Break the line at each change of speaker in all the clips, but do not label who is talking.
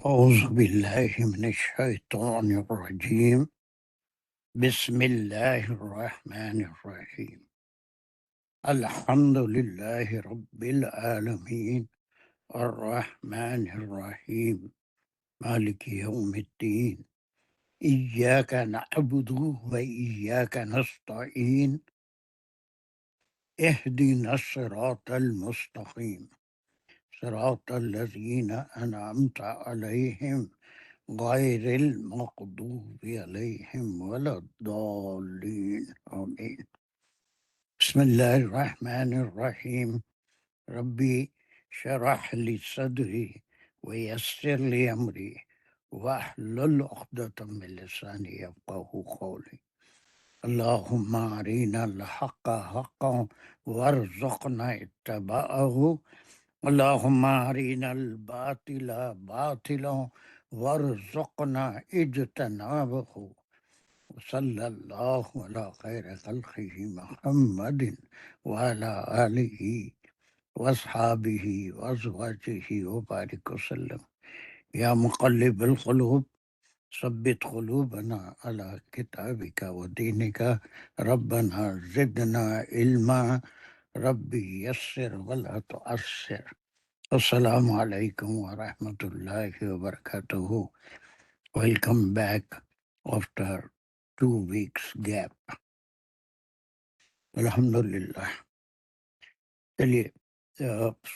أعوذ بالله من الشيطان الرجيم بسم الله الرحمن الرحيم الحمد لله رب العالمين الرحمن الرحيم مالك يوم الدين إياك نعبد وإياك نستعين اهدنا الصراط المستقيم صراط الذين أنعمت عليهم غير المغضوب عليهم ولا الضالين آمين بسم الله الرحمن الرحيم ربي شرح لي صدري ويسر لي أمري واحلل عقدة من لساني يفقه قولي اللهم أرنا الحق حقا وارزقنا اتباعه اللهم أرنا الباطل باطلا وارزقنا اجتنابه وصلى الله على خير خلقه محمد وعلى آله وأصحابه وأزواجه وبارك وسلم يا مقلب القلوب ثبت قلوبنا على كتابك ودينك ربنا زدنا علما ربي يسر ولا تعسر السلام علیکم ورحمۃ اللہ وبرکاتہ. Welcome back after 2 weeks gap. الحمدللہ. چلیے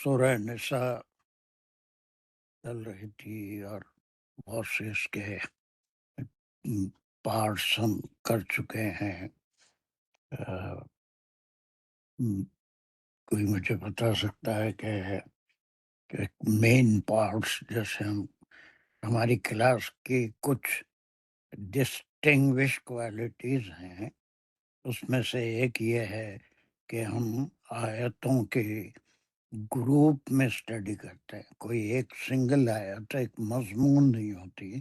سورہ نساء چل رہی تھی اور بہت سے اس کے پارٹس ہم کر چکے ہیں. کوئی مجھے بتا سکتا ہے کہ مین پارٹس جیسے ہماری کلاس کی کچھ ڈسٹنگوش کوالٹیز ہیں، اس میں سے ایک یہ ہے کہ ہم آیتوں کے گروپ میں اسٹڈی کرتے ہیں. کوئی ایک سنگل آیت ایک مضمون نہیں ہوتی،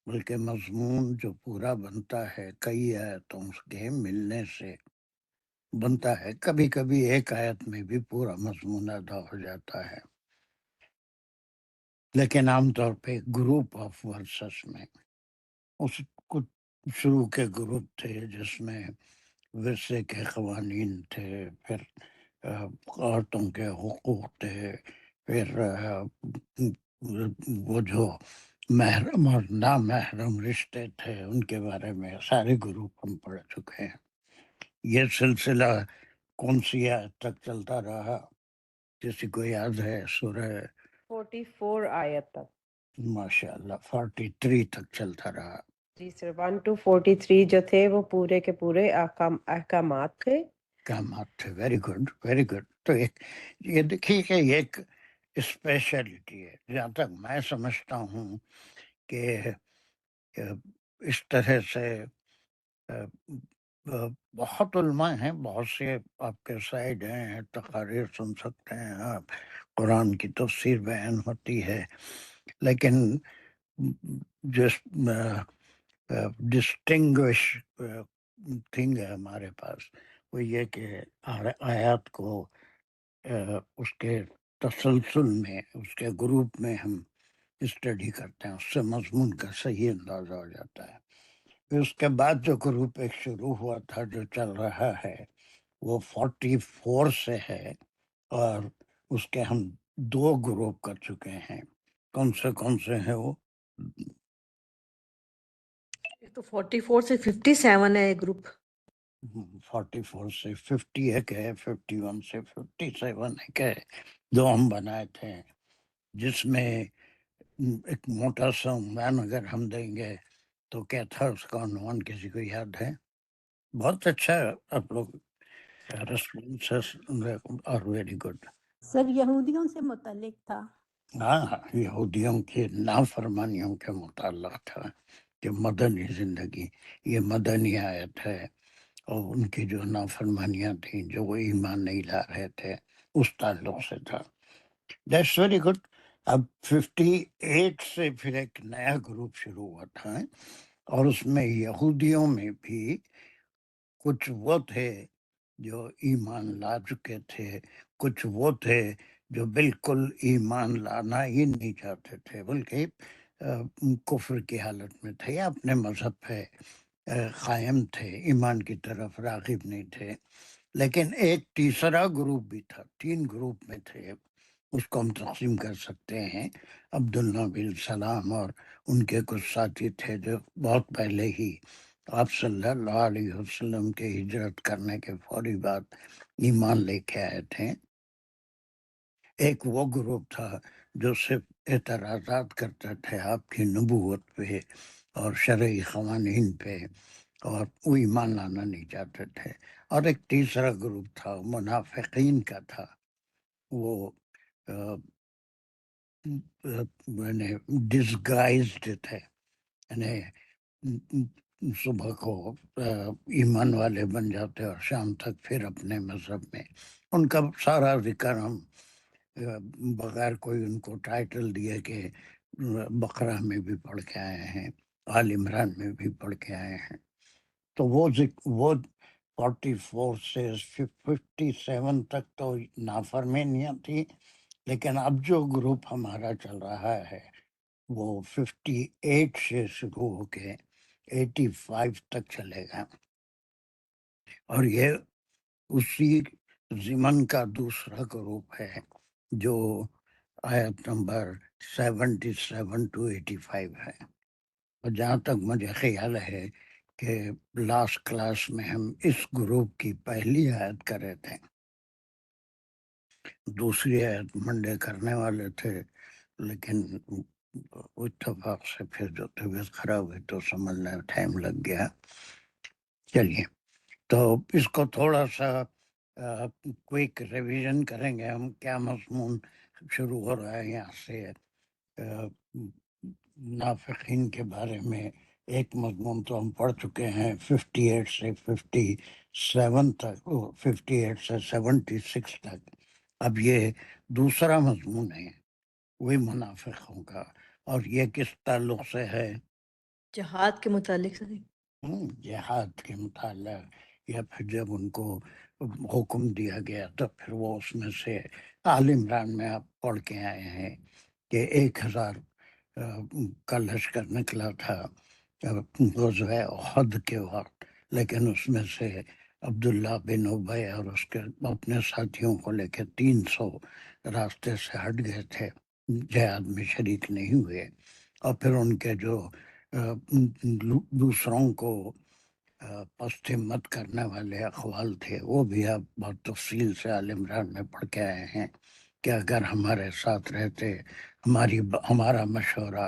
بلکہ مضمون جو پورا بنتا ہے کئی آیتوں کے ملنے سے بنتا ہے. کبھی کبھی ایک آیت میں بھی پورا مضمون ادا ہو جاتا ہے، لیکن عام طور پہ گروپ آف ورسز میں اس کچھ شروع کے گروپ تھے جس میں ورثے کے قوانین تھے، پھر عورتوں کے حقوق تھے، پھر وہ جو محرم اور نامحرم رشتے تھے ان کے بارے میں سارے گروپ ہم پڑھ چکے ہیں. یہ سلسلہ کون سی آیت تک چلتا رہا؟ کسی کو یاد ہے؟ سورہ
44 آیت تک.
ماشاء اللہ 43 تک چلتا رہا.
جی سر، 1 to 43 جو تھے وہ پورے کے پورے احکامات تھے.
احکامات تھے. Very good very good. تو یہ دیکھیے کہ یہ ایک اسپیشلٹی ہے جہاں تک میں سمجھتا ہوں کہ اس طرح سے بہت علماء ہیں، بہت سے آپ کے سائڈ ہیں، تقاریر سن سکتے ہیں آپ، قرآن کی تفسیر بیان ہوتی ہے، لیکن جس ڈسٹنگوش تھنگ ہے ہمارے پاس وہ یہ کہ آیات کو اس کے تسلسل میں، اس کے گروپ میں ہم اسٹڈی کرتے ہیں، اس سے مضمون کا صحیح اندازہ ہو جاتا ہے. پھر اس کے بعد جو گروپ ایک شروع ہوا تھا جو چل رہا ہے وہ 44 سے ہے، اور اس کے ہم 2 گروپ کر چکے ہیں. کون سے ہیں وہ؟
تو 44 سے 57 ہے گروپ.
44 سے 50 ایک ہے، 51 سے 57 ایک ہے، 2 ہم بنائے تھے، جس میں ایک موٹا سا عنوان اگر ہم دیں گے تو کیا تھا اس کا عنوان؟ کسی کو یاد ہے؟ بہت اچھا آپ لوگ ریسپانسز اور ویری گڈ.
سر یہودیوں سے متعلق تھا.
ہاں، یہودیوں کی نافرمانیوں کے متعلق تھا کہ مدنی زندگی، یہ مدنی آیت ہے، اور ان کی جو نافرمانیاں تھیں، جو وہ ایمان نہیں لا رہے تھے، اس تعلق سے تھا. That's very good. اب 58 سے پھر ایک نیا گروپ شروع ہوا تھا، اور اس میں یہودیوں میں بھی کچھ وہ تھے جو ایمان لا چکے تھے، کچھ وہ تھے جو بالکل ایمان لانا ہی نہیں چاہتے تھے، بلکہ کفر کی حالت میں تھے، اپنے مذہب پہ قائم تھے، ایمان کی طرف راغب نہیں تھے۔ لیکن ایک تیسرا گروپ بھی تھا، 3 گروپ میں تھے، اس کو ہم تقسیم کر سکتے ہیں۔ عبداللہ بن سلام اور ان کے کچھ ساتھی تھے جو بہت پہلے ہی آپ صلی اللہ علیہ وسلم کے ہجرت کرنے کے فوری بعد ایمان لے کے آئے تھے۔ ایک وہ گروپ تھا جو صرف اعتراضات کرتے تھے آپ کی نبوت پہ اور شرعی قوانین پہ، اور وہ ایمان لانا نہیں چاہتے تھے۔ اور ایک تیسرا گروپ تھا، منافقین کا تھا، وہ ڈسگائزڈ تھے، یعنی صبح کو ایمان والے بن جاتے اور شام تک پھر اپنے مذہب میں۔ ان کا سارا ذکر ہم بغیر کوئی ان کو ٹائٹل دیے کہ بقرہ میں بھی پڑھ کے آئے ہیں، آل عمران میں بھی پڑھ کے آئے ہیں۔ تو وہ 44 سے 57 تک تو نافرمانیاں تھی، لیکن اب جو گروپ ہمارا چل رہا ہے وہ 58 سے شروع ہو کے 85 تک چلے گا، اور یہ اسی ضمن کا دوسرا گروپ ہے جو آیت نمبر 77 to 85 ہے۔ اور جہاں تک مجھے خیال ہے کہ لاسٹ کلاس میں ہم اس گروپ کی پہلی آیت کر رہے تھے، دوسری آیت منڈے کرنے والے تھے، لیکن اتفاق سے پھر جو طبیعت خراب ہوئی تو سمجھنے میں ٹائم لگ گیا۔ چلیے، تو اس کو تھوڑا سا کوئک ریویژن کریں گے ہم، کیا مضمون شروع ہو رہا ہے یہاں سے۔ منافقین کے بارے میں ایک مضمون تو ہم پڑھ چکے ہیں 58 سے 57 تک، 58 سے 76 تک۔ اب یہ دوسرا مضمون ہے، وہی منافقوں کا، اور یہ کس تعلق سے ہے؟
جہاد کے متعلق سے۔
جہاد کے متعلق، یا پھر جب ان کو حکم دیا گیا تو پھر وہ اس میں سے آل عمران میں آپ پڑھ کے آئے ہیں کہ 1000 کا لشکر نکلا تھا غزوہ احد کے وقت، لیکن اس میں سے عبداللہ بن ابی اور اس کے اپنے ساتھیوں کو لے کے 300 راستے سے ہٹ گئے تھے، جہاد میں شریک نہیں ہوئے۔ اور پھر ان کے جو دوسروں کو پست ہمت کرنے والے اقوال تھے وہ بھی آپ بہت تفصیل سے آل عمران میں پڑھ کے آئے ہیں کہ اگر ہمارے ساتھ رہتے، ہمارا مشورہ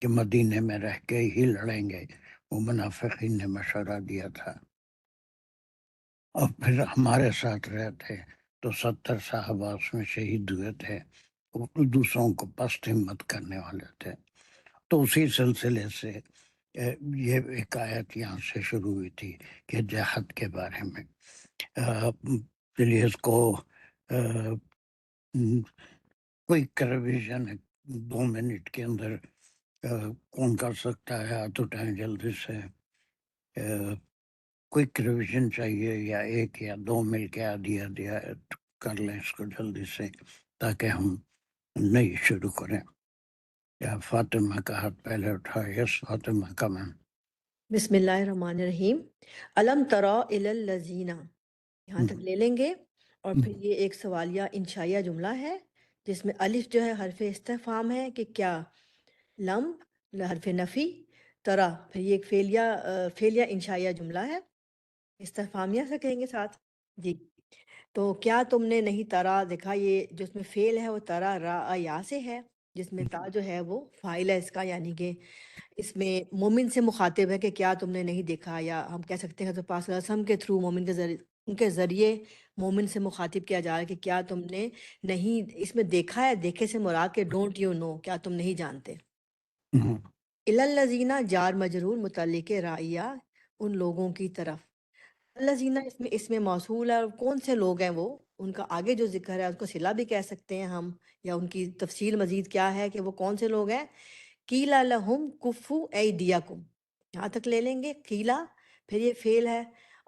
کہ مدینے میں رہ کے ہی لڑیں گے، وہ منافقین نے مشورہ دیا تھا، اور پھر ہمارے ساتھ رہتے تو 70 صحابہ اس میں شہید ہوئے تھے، وہ دوسروں کو پست ہمت کرنے والے تھے۔ تو اسی سلسلے سے یہ ایک آیت یہاں سے شروع ہوئی تھی کہ جہاد کے بارے میں۔ چلیے اس کو کوئی ریویژن 2 منٹ کے اندر کون کر سکتا ہے؟ ہاتھ اٹھائیں جلدی سے۔ کوئک ریویژن چاہیے، یا 1 یا 2 مل کے آدھی آیت کر لیں اس کو جلدی سے تاکہ ہم نئی شروع کریں۔ یا فاطمہ کا ہاتھ پہلے اٹھا؟ یس فاطمہ کا میم۔
بسم اللہ الرحمن الرحیم۔ علم ترا الی الذین، یہاں تک لے لیں گے، اور پھر یہ ایک سوالیہ انشائیہ جملہ ہے جس میں الف جو ہے حرف استفہام ہے کہ کیا، لم حرف نفی، ترا پھر یہ ایک فعلیہ انشائیہ جملہ ہے، استفہامیہ سے کہیں گے ساتھ جی۔ تو کیا تم نے نہیں ترا دیکھا، یہ جو اس میں فعل ہے وہ ترا را یا سے ہے، جس میں تا جو ہے وہ فاعل ہے اس کا، یعنی کہ اس میں مومن سے مخاطب ہے کہ کیا تم نے نہیں دیکھا، یا ہم کہہ سکتے ہیں تو پاس رسم کے تھرو مومن کے ذریعے، ان کے ذریعے مومن سے مخاطب کیا جا رہا ہے کہ کیا تم نے نہیں اس میں دیکھا ہے۔ دیکھے سے مراد کہ ڈونٹ یو نو، کیا تم نہیں جانتے۔ الذین جار مجرور متعلق رائیہ، ان لوگوں کی طرف۔ الذین اس میں موصول ہے، اور کون سے لوگ ہیں وہ، ان کا آگے جو ذکر ہے اس کو صلہ بھی کہہ سکتے ہیں ہم، یا ان کی تفصیل مزید کیا ہے کہ وہ کون سے لوگ ہیں۔ قیل لہم کفو ایدیکم، یہاں تک لے لیں گے۔ قیلا پھر یہ فعل ہے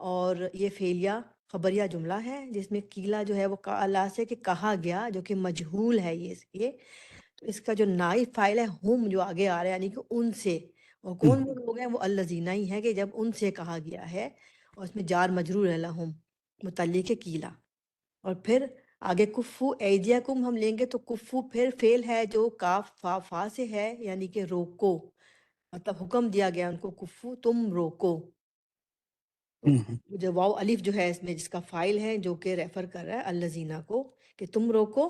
اور یہ فعلیہ خبریہ جملہ ہے جس میں قیلا جو ہے وہ اللہ سے کہ کہا گیا، جو کہ مجہول ہے یہ تو اس کا جو نائب فائل ہے ہم جو آگے آ رہا ہے یعنی کہ ان سے، اور کون وہ لوگ ہیں؟ وہ الذین ہی ہے کہ جب ان سے کہا گیا ہے، اور اس میں جار مجرور ہے لہم متعلق ہے قیلا. اور پھر آگے کفو ایدیکم ہم لیں گے تو کفو پھر فعل ہے جو کاف فا سے ہے یعنی کہ روکو، مطلب حکم دیا گیا ان کو کفو تم روکو. تو جو واو الف جو ہے اس میں جس کا فائل ہے جو کہ ریفر کر رہا ہے الذینہ کو کہ تم روکو.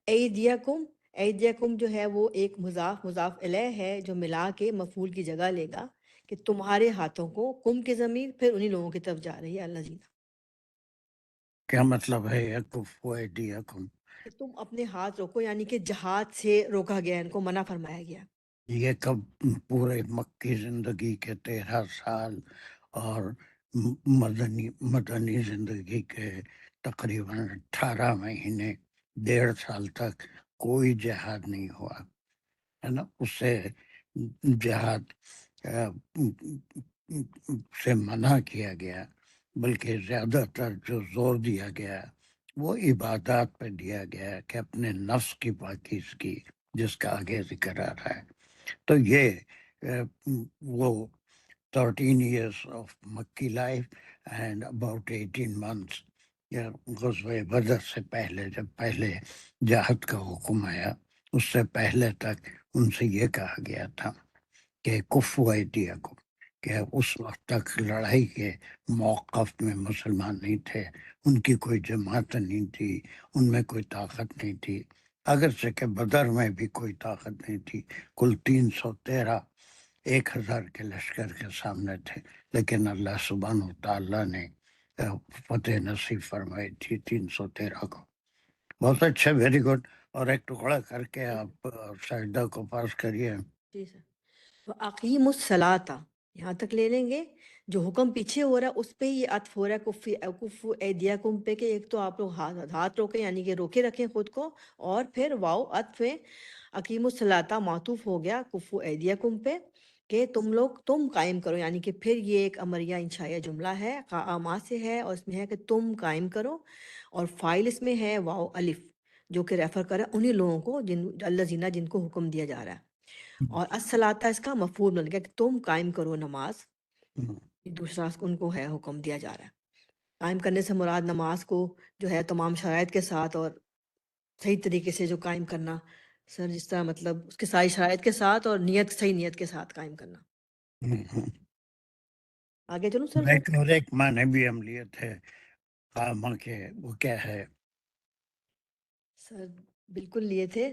ایدیکم ایدیکم جو ہے وہ ایک مضاف الیہ ہے جو ملا کے مفعول کی جگہ لے گا کہ تمہارے ہاتھوں کو، کم کی ضمیر پھر انہی لوگوں کی طرف جا رہی ہے الذینہ.
کیا مطلب ہے یکفو ایدیکم؟
کہ تم اپنے ہاتھ روکو یعنی کہ جہاد سے روکا گیا، ان کو منع فرمایا گیا.
یہ کب پورے مکی زندگی کے 13 سال اور مدنی زندگی کے تقریباً 18 مہینے 1.5 سال تک کوئی جہاد نہیں ہوا ہے نا. اس سے جہاد سے منع کیا گیا، بلکہ زیادہ تر جو زور دیا گیا وہ عبادات پہ دیا گیا کہ اپنے نفس کی پاکیزگی، جس کا آگے ذکر آ رہا ہے. تو یہ وہ 13 years of مکی لائف اینڈ about 18 months غزوہ بدر سے پہلے، جب پہلے جہاد کا حکم آیا اس سے پہلے تک ان سے یہ کہا گیا تھا کہ کفو ایدیکم، کہ اس وقت تک لڑائی کے موقف میں مسلمان نہیں تھے، ان کی کوئی جماعت نہیں تھی، ان میں کوئی طاقت نہیں تھی. اگرچہ کہ بدر میں بھی کوئی طاقت نہیں تھی، کل 313 1000 کے لشکر کے سامنے تھے، لیکن اللہ سبحانہ تعالیٰ نے فتح نصیب فرمائی تھی 313 کو. بہت اچھا، ویری گڈ. اور ایک ٹکڑا کر کے آپ سجدہ کو پاس کریے.
جی سر. وَأَقِیمُوا الصَّلَاةَ یہاں تک لے لیں گے. جو حکم پیچھے ہو رہا ہے اس پہ یہ عطف ہو رہا ہے کفو ایدیکم پہ، کہ ایک تو آپ لوگ ہاتھ روکیں یعنی کہ روکے رکھیں خود کو، اور پھر واو عطف ہے اقیم الصلاۃ معطوف ہو گیا کفو ایدیکم پہ کہ تم قائم کرو، یعنی کہ پھر یہ ایک امریہ انشائیہ جملہ ہے، قاما سے ہے اور اس میں ہے کہ تم قائم کرو، اور فائل اس میں ہے واو الف جو کہ ریفر کر رہا ہے انہی لوگوں کو الذین جن کو حکم دیا جا رہا ہے. اور الصلاۃ اس کا مفعول بن گیا کہ تم قائم کرو نماز. دوسرا ان کو ہے حکم دیا جا رہا ہے. قائم کرنے سے مراد نماز کو جو ہے تمام شرائط کے ساتھ اور صحیح طریقے سے جو قائم کرنا سر، جس طرح مطلب اس کے ساری شرائط کے ساتھ اور صحیح نیت کے ساتھ قائم کرنا. آگے چلوں سر.
اور ایک معنی بھی ہم لیے تھے قامہ کے، وہ کیا ہے؟
سر بالکل لیے تھے.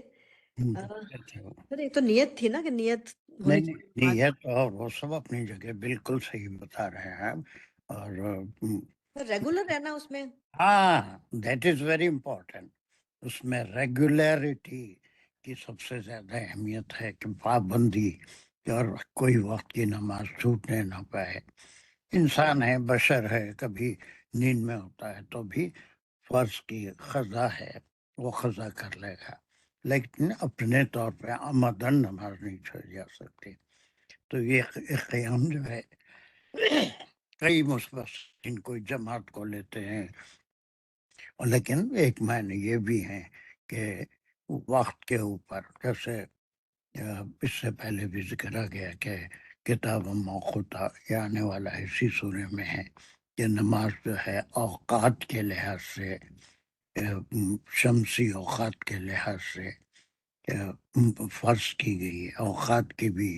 اچھا.
سر ایک تو نیت تھی نا کہ نیت ہونی
نہیں
چاہیے.
نیت اور وہ سب اپنی جگہ بالکل صحیح بتا رہے ہیں. اور
ریگولر رہنا اس میں.
ہاں، دیٹ از ویری امپورٹینٹ. اس میں ریگولیرٹی کی سب سے زیادہ اہمیت ہے کہ پابندی، اور کوئی وقت کی نماز چھوٹنے نہ پائے. انسان ہے، بشر ہے، کبھی نیند میں ہوتا ہے تو بھی فرض کی قضا ہے وہ قضا کر لے گا، لیکن اپنے طور پہ آمدن نماز نہیں چھوڑی جا سکتی. تو یہ قیام جو ہے کئی مثبت ان کو جماعت کو لیتے ہیں، اور لیکن ایک معنی یہ بھی ہے کہ وقت کے اوپر، جیسے اس سے پہلے بھی ذکر آ گیا کہ کتاب موقوتا یہ آنے والا اسی سورے میں ہے کہ نماز جو ہے اوقات کے لحاظ سے، شمسی اوقات کے لحاظ سے فرض کی گئی ہے. اوقات کی بھی،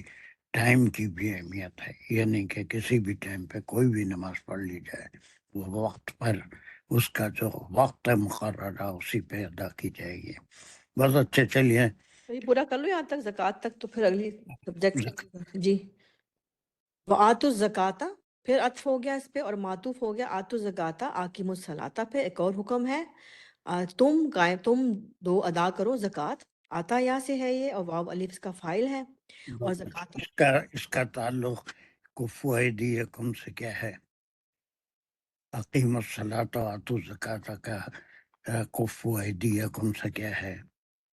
ٹائم کی بھی اہمیت ہے. یہ نہیں کہ کسی بھی ٹائم پہ کوئی بھی نماز پڑھ لی جائے، وہ وقت پر اس کا جو وقت مقررہ اسی پہ ادا کی جائے گی. بہت اچھے. چلیے
یہ پورا کر لو یہاں تک زکوٰۃ تک، تو پھر اگلی سبجیکٹ. جی. وآتوا الزکاۃ پھر عطف ہو گیا اس پہ، اور معطوف ہو گیا آتوا الزکاۃ اقیموا الصلاۃ پہ. ایک اور حکم ہے تم دو ادا کرو زکوٰۃ. آتا یا سے ہے یہ، اور واو الف اس کا فائل ہے. اور زکوٰۃ
اس کا تعلق کفو ایدیکم سے کیا ہے؟ اقیم الصلاۃ و آتوا الزکاۃ کا کفو ایدیکم سے کیا ہے؟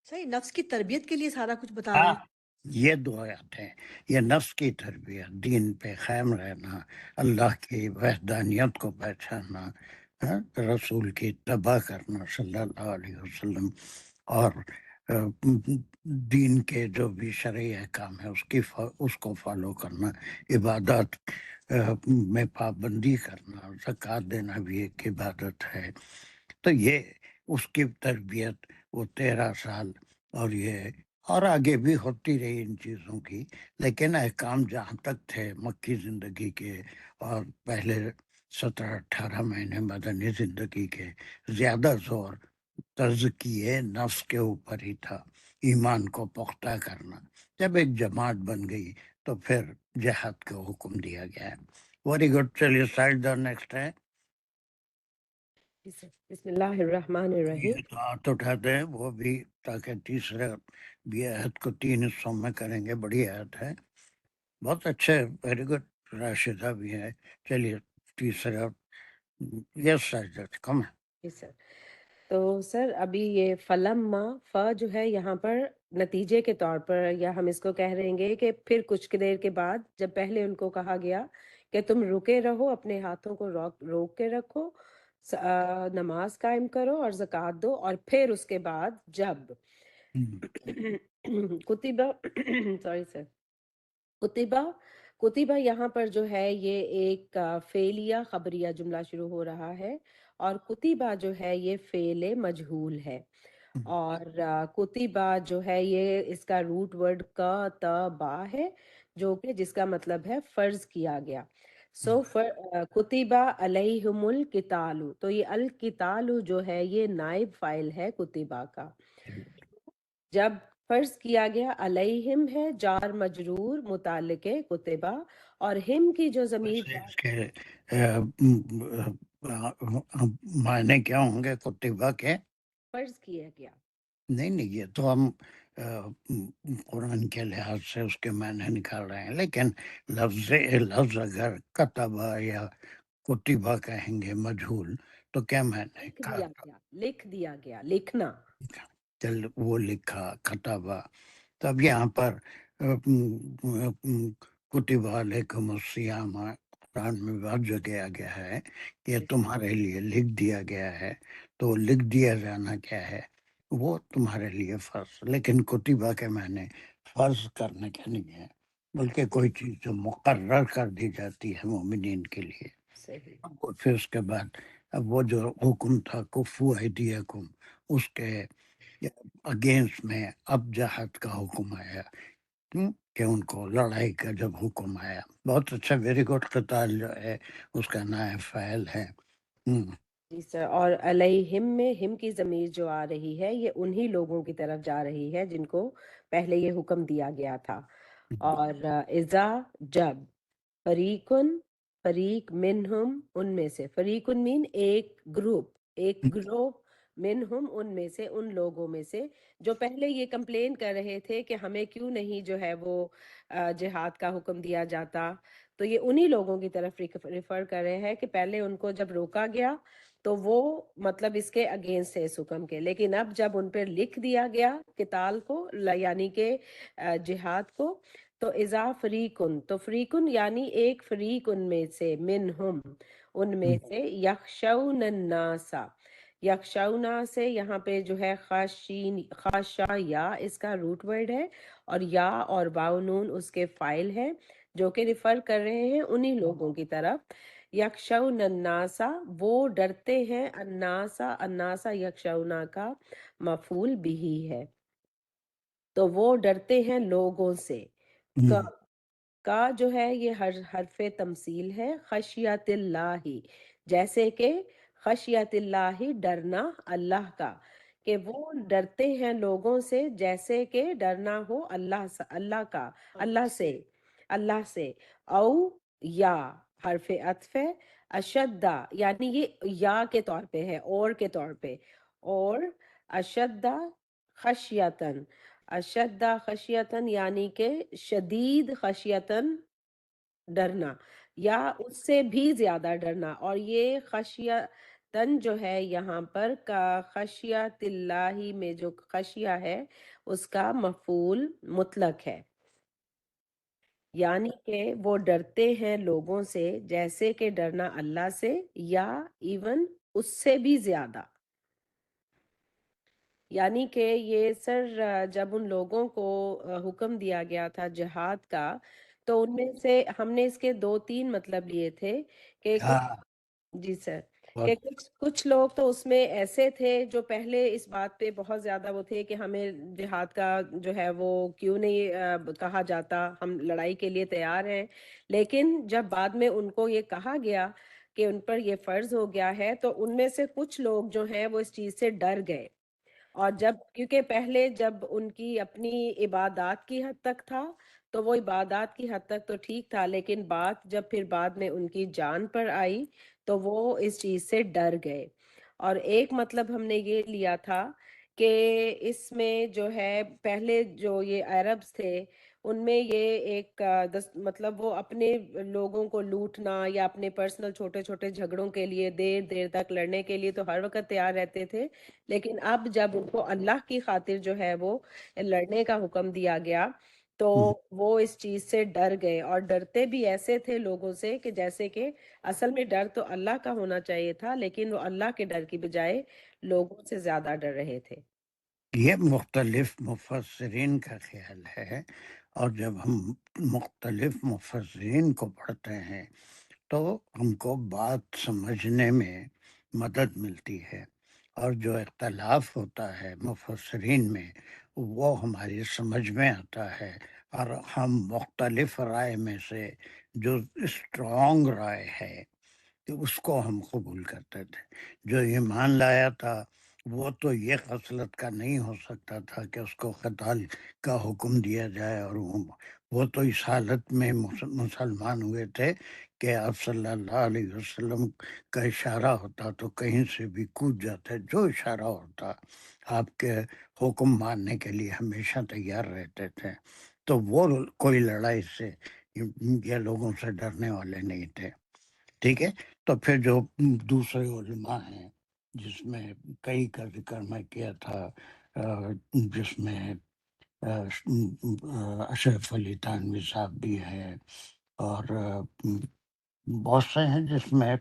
صحیح نفس کی تربیت کے لیے سارا کچھ بتا رہے
ہاں،
ہیں.
یہ دو آیات ہیں. یہ نفس کی تربیت، دین پہ قائم رہنا، اللہ کی وحدانیت کو پہچاننا، رسول کی اتباع کرنا صلی اللہ علیہ وسلم، اور دین کے جو بھی شرعی احکام ہے اس کو فالو کرنا، عبادات میں پابندی کرنا، زکوٰۃ دینا بھی ایک عبادت ہے. تو یہ اس کی تربیت وہ 13 سال، اور آگے بھی ہوتی رہی ان چیزوں کی، لیکن احکام جہاں تک تھے مکی زندگی کے اور پہلے 17-18 مہینے مدنی زندگی کے، زیادہ زور تزکیے نفس کے اوپر ہی تھا، ایمان کو پختہ کرنا. جب ایک جماعت بن گئی تو پھر جہاد کا حکم دیا گیا ہے. Very good. چلیے سائڈ دا نیکسٹ ہے.
بسم اللہ الرحمن الرحیم.
یہ تو ہاتھ اٹھاتے ہیں وہ بھی، تاکہ تیسرے بھی عہد کو 3 حصوں میں کریں گے. بڑی عہد ہے، بہت اچھے. Very good. راشدہ بھی ہے. چلیے تیسرا. یس سر، کم ہے.
جی سر. تو سر ابھی یہ فلما جو ہے یہاں پر نتیجے کے طور پر، یا ہم اس کو کہہ رہیں گے کہ پھر کچھ دیر کے بعد، جب پہلے ان کو کہا گیا کہ تم رکے رہو، اپنے ہاتھوں کو روک کے رکھو، نماز قائم کرو اور زکوٰۃ دو، اور پھر اس کے بعد جب کتبہ سوری سر، کتبہ یہاں پر جو ہے یہ ایک فعلیہ خبریہ جملہ شروع ہو رہا ہے، اور کتبہ جو ہے یہ فعل مجہول ہے، اور کتبہ جو ہے یہ اس کا روٹ ورڈ کتبہ ہے، جو کہ جس کا مطلب ہے فرض کیا گیا. سو کتبہ علیہم القتال، تو یہ القتال جو ہے یہ نائب فاعل ہے کتبہ کا. جب فرض کیا گیا، علیہم ہے جار مجرور متعلق کتبہ، اور ہم کی جو ضمیر
اس کے معنی کیا ہوں گے کتبہ کے؟
فرض کیا گیا.
نہیں یہ تو ہم قرآن کے لحاظ سے اس کے معنی نکال رہے ہیں، لیکن لفظ اگر کتبہ یا کتبہ کہیں گے مجہول تو کیا معنی؟
لکھ دیا گیا، لکھنا.
چل وہ لکھا، کتبہ. تب یہاں پر کتب علیکم الصیام قرآن میں بہت جگہ آ گیا ہے کہ تمہارے لیے لکھ دیا گیا ہے. تو لکھ دیا جانا کیا ہے؟ وہ تمہارے لیے فرض. لیکن کتبہ کے معنی فرض کرنے کے نہیں ہے، بلکہ کوئی چیز جو مقرر کر دی جاتی ہے مومنین کے لیے. پھر اس کے بعد اب وہ جو حکم تھا کفو ایدیکم، اس کے اگینسٹ میں اب جہاد کا حکم آیا، کہ ان کو لڑائی کا جب حکم آیا. بہت اچھا. Very good. قتال جو ہے اس کا نائب فاعل ہے.
جی سر. اور علیہم میں ہم کی ضمیر جو آ رہی ہے یہ انہی لوگوں کی طرف جا رہی ہے جن کو پہلے یہ حکم دیا گیا تھا. اور اذا جب، فریق منہم ان میں سے، فریقن مین ایک گروہ، منہم ان میں سے، ان لوگوں میں سے جو پہلے یہ کمپلین کر رہے تھے کہ ہمیں کیوں نہیں جو ہے وہ جہاد کا حکم دیا جاتا. تو یہ انہی لوگوں کی طرف ریفر کر رہے ہیں کہ پہلے ان کو جب روکا گیا تو وہ مطلب اس کے اگینسٹ ہے اس حکم کے، لیکن اب جب ان پر لکھ دیا گیا قتال کو، یعنی کہ جہاد کو، تو اذا فریقن، تو فریقن یعنی ایک فریق ان میں سے، منہم ان میں سے، یخشون الناس، یخشونا سے یہاں پہ جو ہے خاشا یا اس کا روٹ ورڈ ہے، اور یا اور باؤنون اس کے فائل ہے، جو کہ ریفر کر رہے ہیں انہی لوگوں کی طرف. یکشون الناسا، وہ ڈرتے ہیں، الناسا یکشونا کا مفعول بھی ہے، تو وہ ڈرتے ہیں لوگوں سے. کا جو ہے یہ حرف تمثیل ہے. خشیت اللہ، جیسے کہ خشیت اللہ ڈرنا اللہ کا، کہ وہ ڈرتے ہیں لوگوں سے جیسے کہ ڈرنا ہو اللہ کا، اللہ سے. او یا حرف عطف ہے. اشدہ یعنی یہ یا کے طور پہ ہے، اور کے طور پہ، اور اشدہ خشیتن، اشدہ خشیتن یعنی کہ شدید خشیتن ڈرنا، یا اس سے بھی زیادہ ڈرنا. اور یہ خشیتن جو ہے یہاں پر کا خشیت اللہ میں جو خشیہ ہے اس کا مفعول مطلق ہے، یعنی کہ وہ ڈرتے ہیں لوگوں سے جیسے کہ ڈرنا اللہ سے، یا ایون اس سے بھی زیادہ. یعنی کہ یہ سر جب ان لوگوں کو حکم دیا گیا تھا جہاد کا، تو ان میں سے ہم نے اس کے 2-3 مطلب لیے تھے کہ
ہاں
جی سر،
بہت
کہ کچھ لوگ تو اس میں ایسے تھے جو پہلے اس بات پہ بہت زیادہ وہ تھے کہ ہمیں جہاد کا جو ہے وہ کیوں نہیں کہا جاتا، ہم لڑائی کے لیے تیار ہیں. لیکن جب بعد میں ان کو یہ کہا گیا کہ ان پر یہ فرض ہو گیا ہے، تو ان میں سے کچھ لوگ جو ہیں وہ اس چیز سے ڈر گئے. اور جب کیونکہ پہلے جب ان کی اپنی عبادات کی حد تک تھا تو وہ عبادات کی حد تک تو ٹھیک تھا، لیکن بات جب پھر بعد میں ان کی جان پر آئی تو وہ اس چیز سے ڈر گئے. اور ایک مطلب ہم نے یہ لیا تھا کہ اس میں جو ہے پہلے جو یہ عربز تھے ان میں یہ ایک مطلب وہ اپنے لوگوں کو لوٹنا یا اپنے پرسنل چھوٹے چھوٹے جھگڑوں کے لیے دیر دیر تک لڑنے کے لیے تو ہر وقت تیار رہتے تھے. لیکن اب جب ان کو اللہ کی خاطر جو ہے وہ لڑنے کا حکم دیا گیا تو وہ اس چیز سے ڈر گئے، اور ڈرتے بھی ایسے تھے لوگوں سے کہ جیسے کہ اصل میں ڈر تو اللہ کا ہونا چاہیے تھا، لیکن وہ اللہ کے ڈر کی بجائے لوگوں سے زیادہ ڈر رہے تھے.
یہ مختلف مفسرین کا خیال ہے، اور جب ہم مختلف مفسرین کو پڑھتے ہیں تو ہم کو بات سمجھنے میں مدد ملتی ہے، اور جو اختلاف ہوتا ہے مفسرین میں وہ ہماری سمجھ میں آتا ہے، اور ہم مختلف رائے میں سے جو اسٹرانگ رائے ہے کہ اس کو ہم قبول کرتے تھے. جو ایمان لایا تھا وہ تو یہ خصلت کا نہیں ہو سکتا تھا کہ اس کو قتال کا حکم دیا جائے، اور وہ تو اس حالت میں مسلمان ہوئے تھے کہ آپ صلی اللہ علیہ وسلم کا اشارہ ہوتا تو کہیں سے بھی کود جاتے، جو اشارہ ہوتا آپ کے حکم ماننے کے لیے ہمیشہ تیار رہتے تھے. تو وہ کوئی لڑائی سے یہ لوگوں سے ڈرنے والے نہیں تھے. ٹھیک ہے. تو پھر جو دوسرے علماء ہیں جس میں کئی کا ذکر میں کیا تھا، جس میں اشرف علی تھانوی صاحب بھی ہے، اور بہت سے ہیں جس میں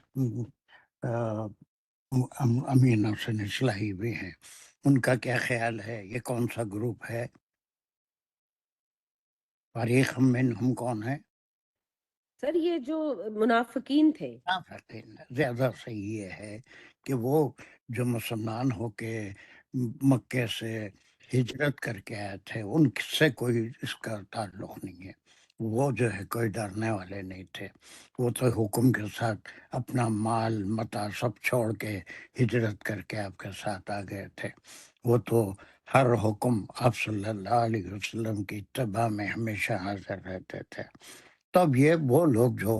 امین حسن اصلاحی بھی ہیں. ان کا کیا خیال ہے؟ یہ کون سا گروپ ہے؟ فریق منہم کون ہے؟
سر یہ جو منافقین تھے.
منافقین. زیادہ صحیح یہ ہے کہ وہ جو مسلمان ہو کے مکے سے ہجرت کر کے آئے تھے ان سے کوئی اس کا تعلق نہیں ہے. وہ جو ہے کوئی ڈرنے والے نہیں تھے. وہ تو حکم کے ساتھ اپنا مال متا سب چھوڑ کے ہجرت کر کے آپ کے ساتھ آ گئے تھے. وہ تو ہر حکم آپ صلی اللہ علیہ وسلم کی اتباع میں ہمیشہ حاضر رہتے تھے. تب یہ وہ لوگ جو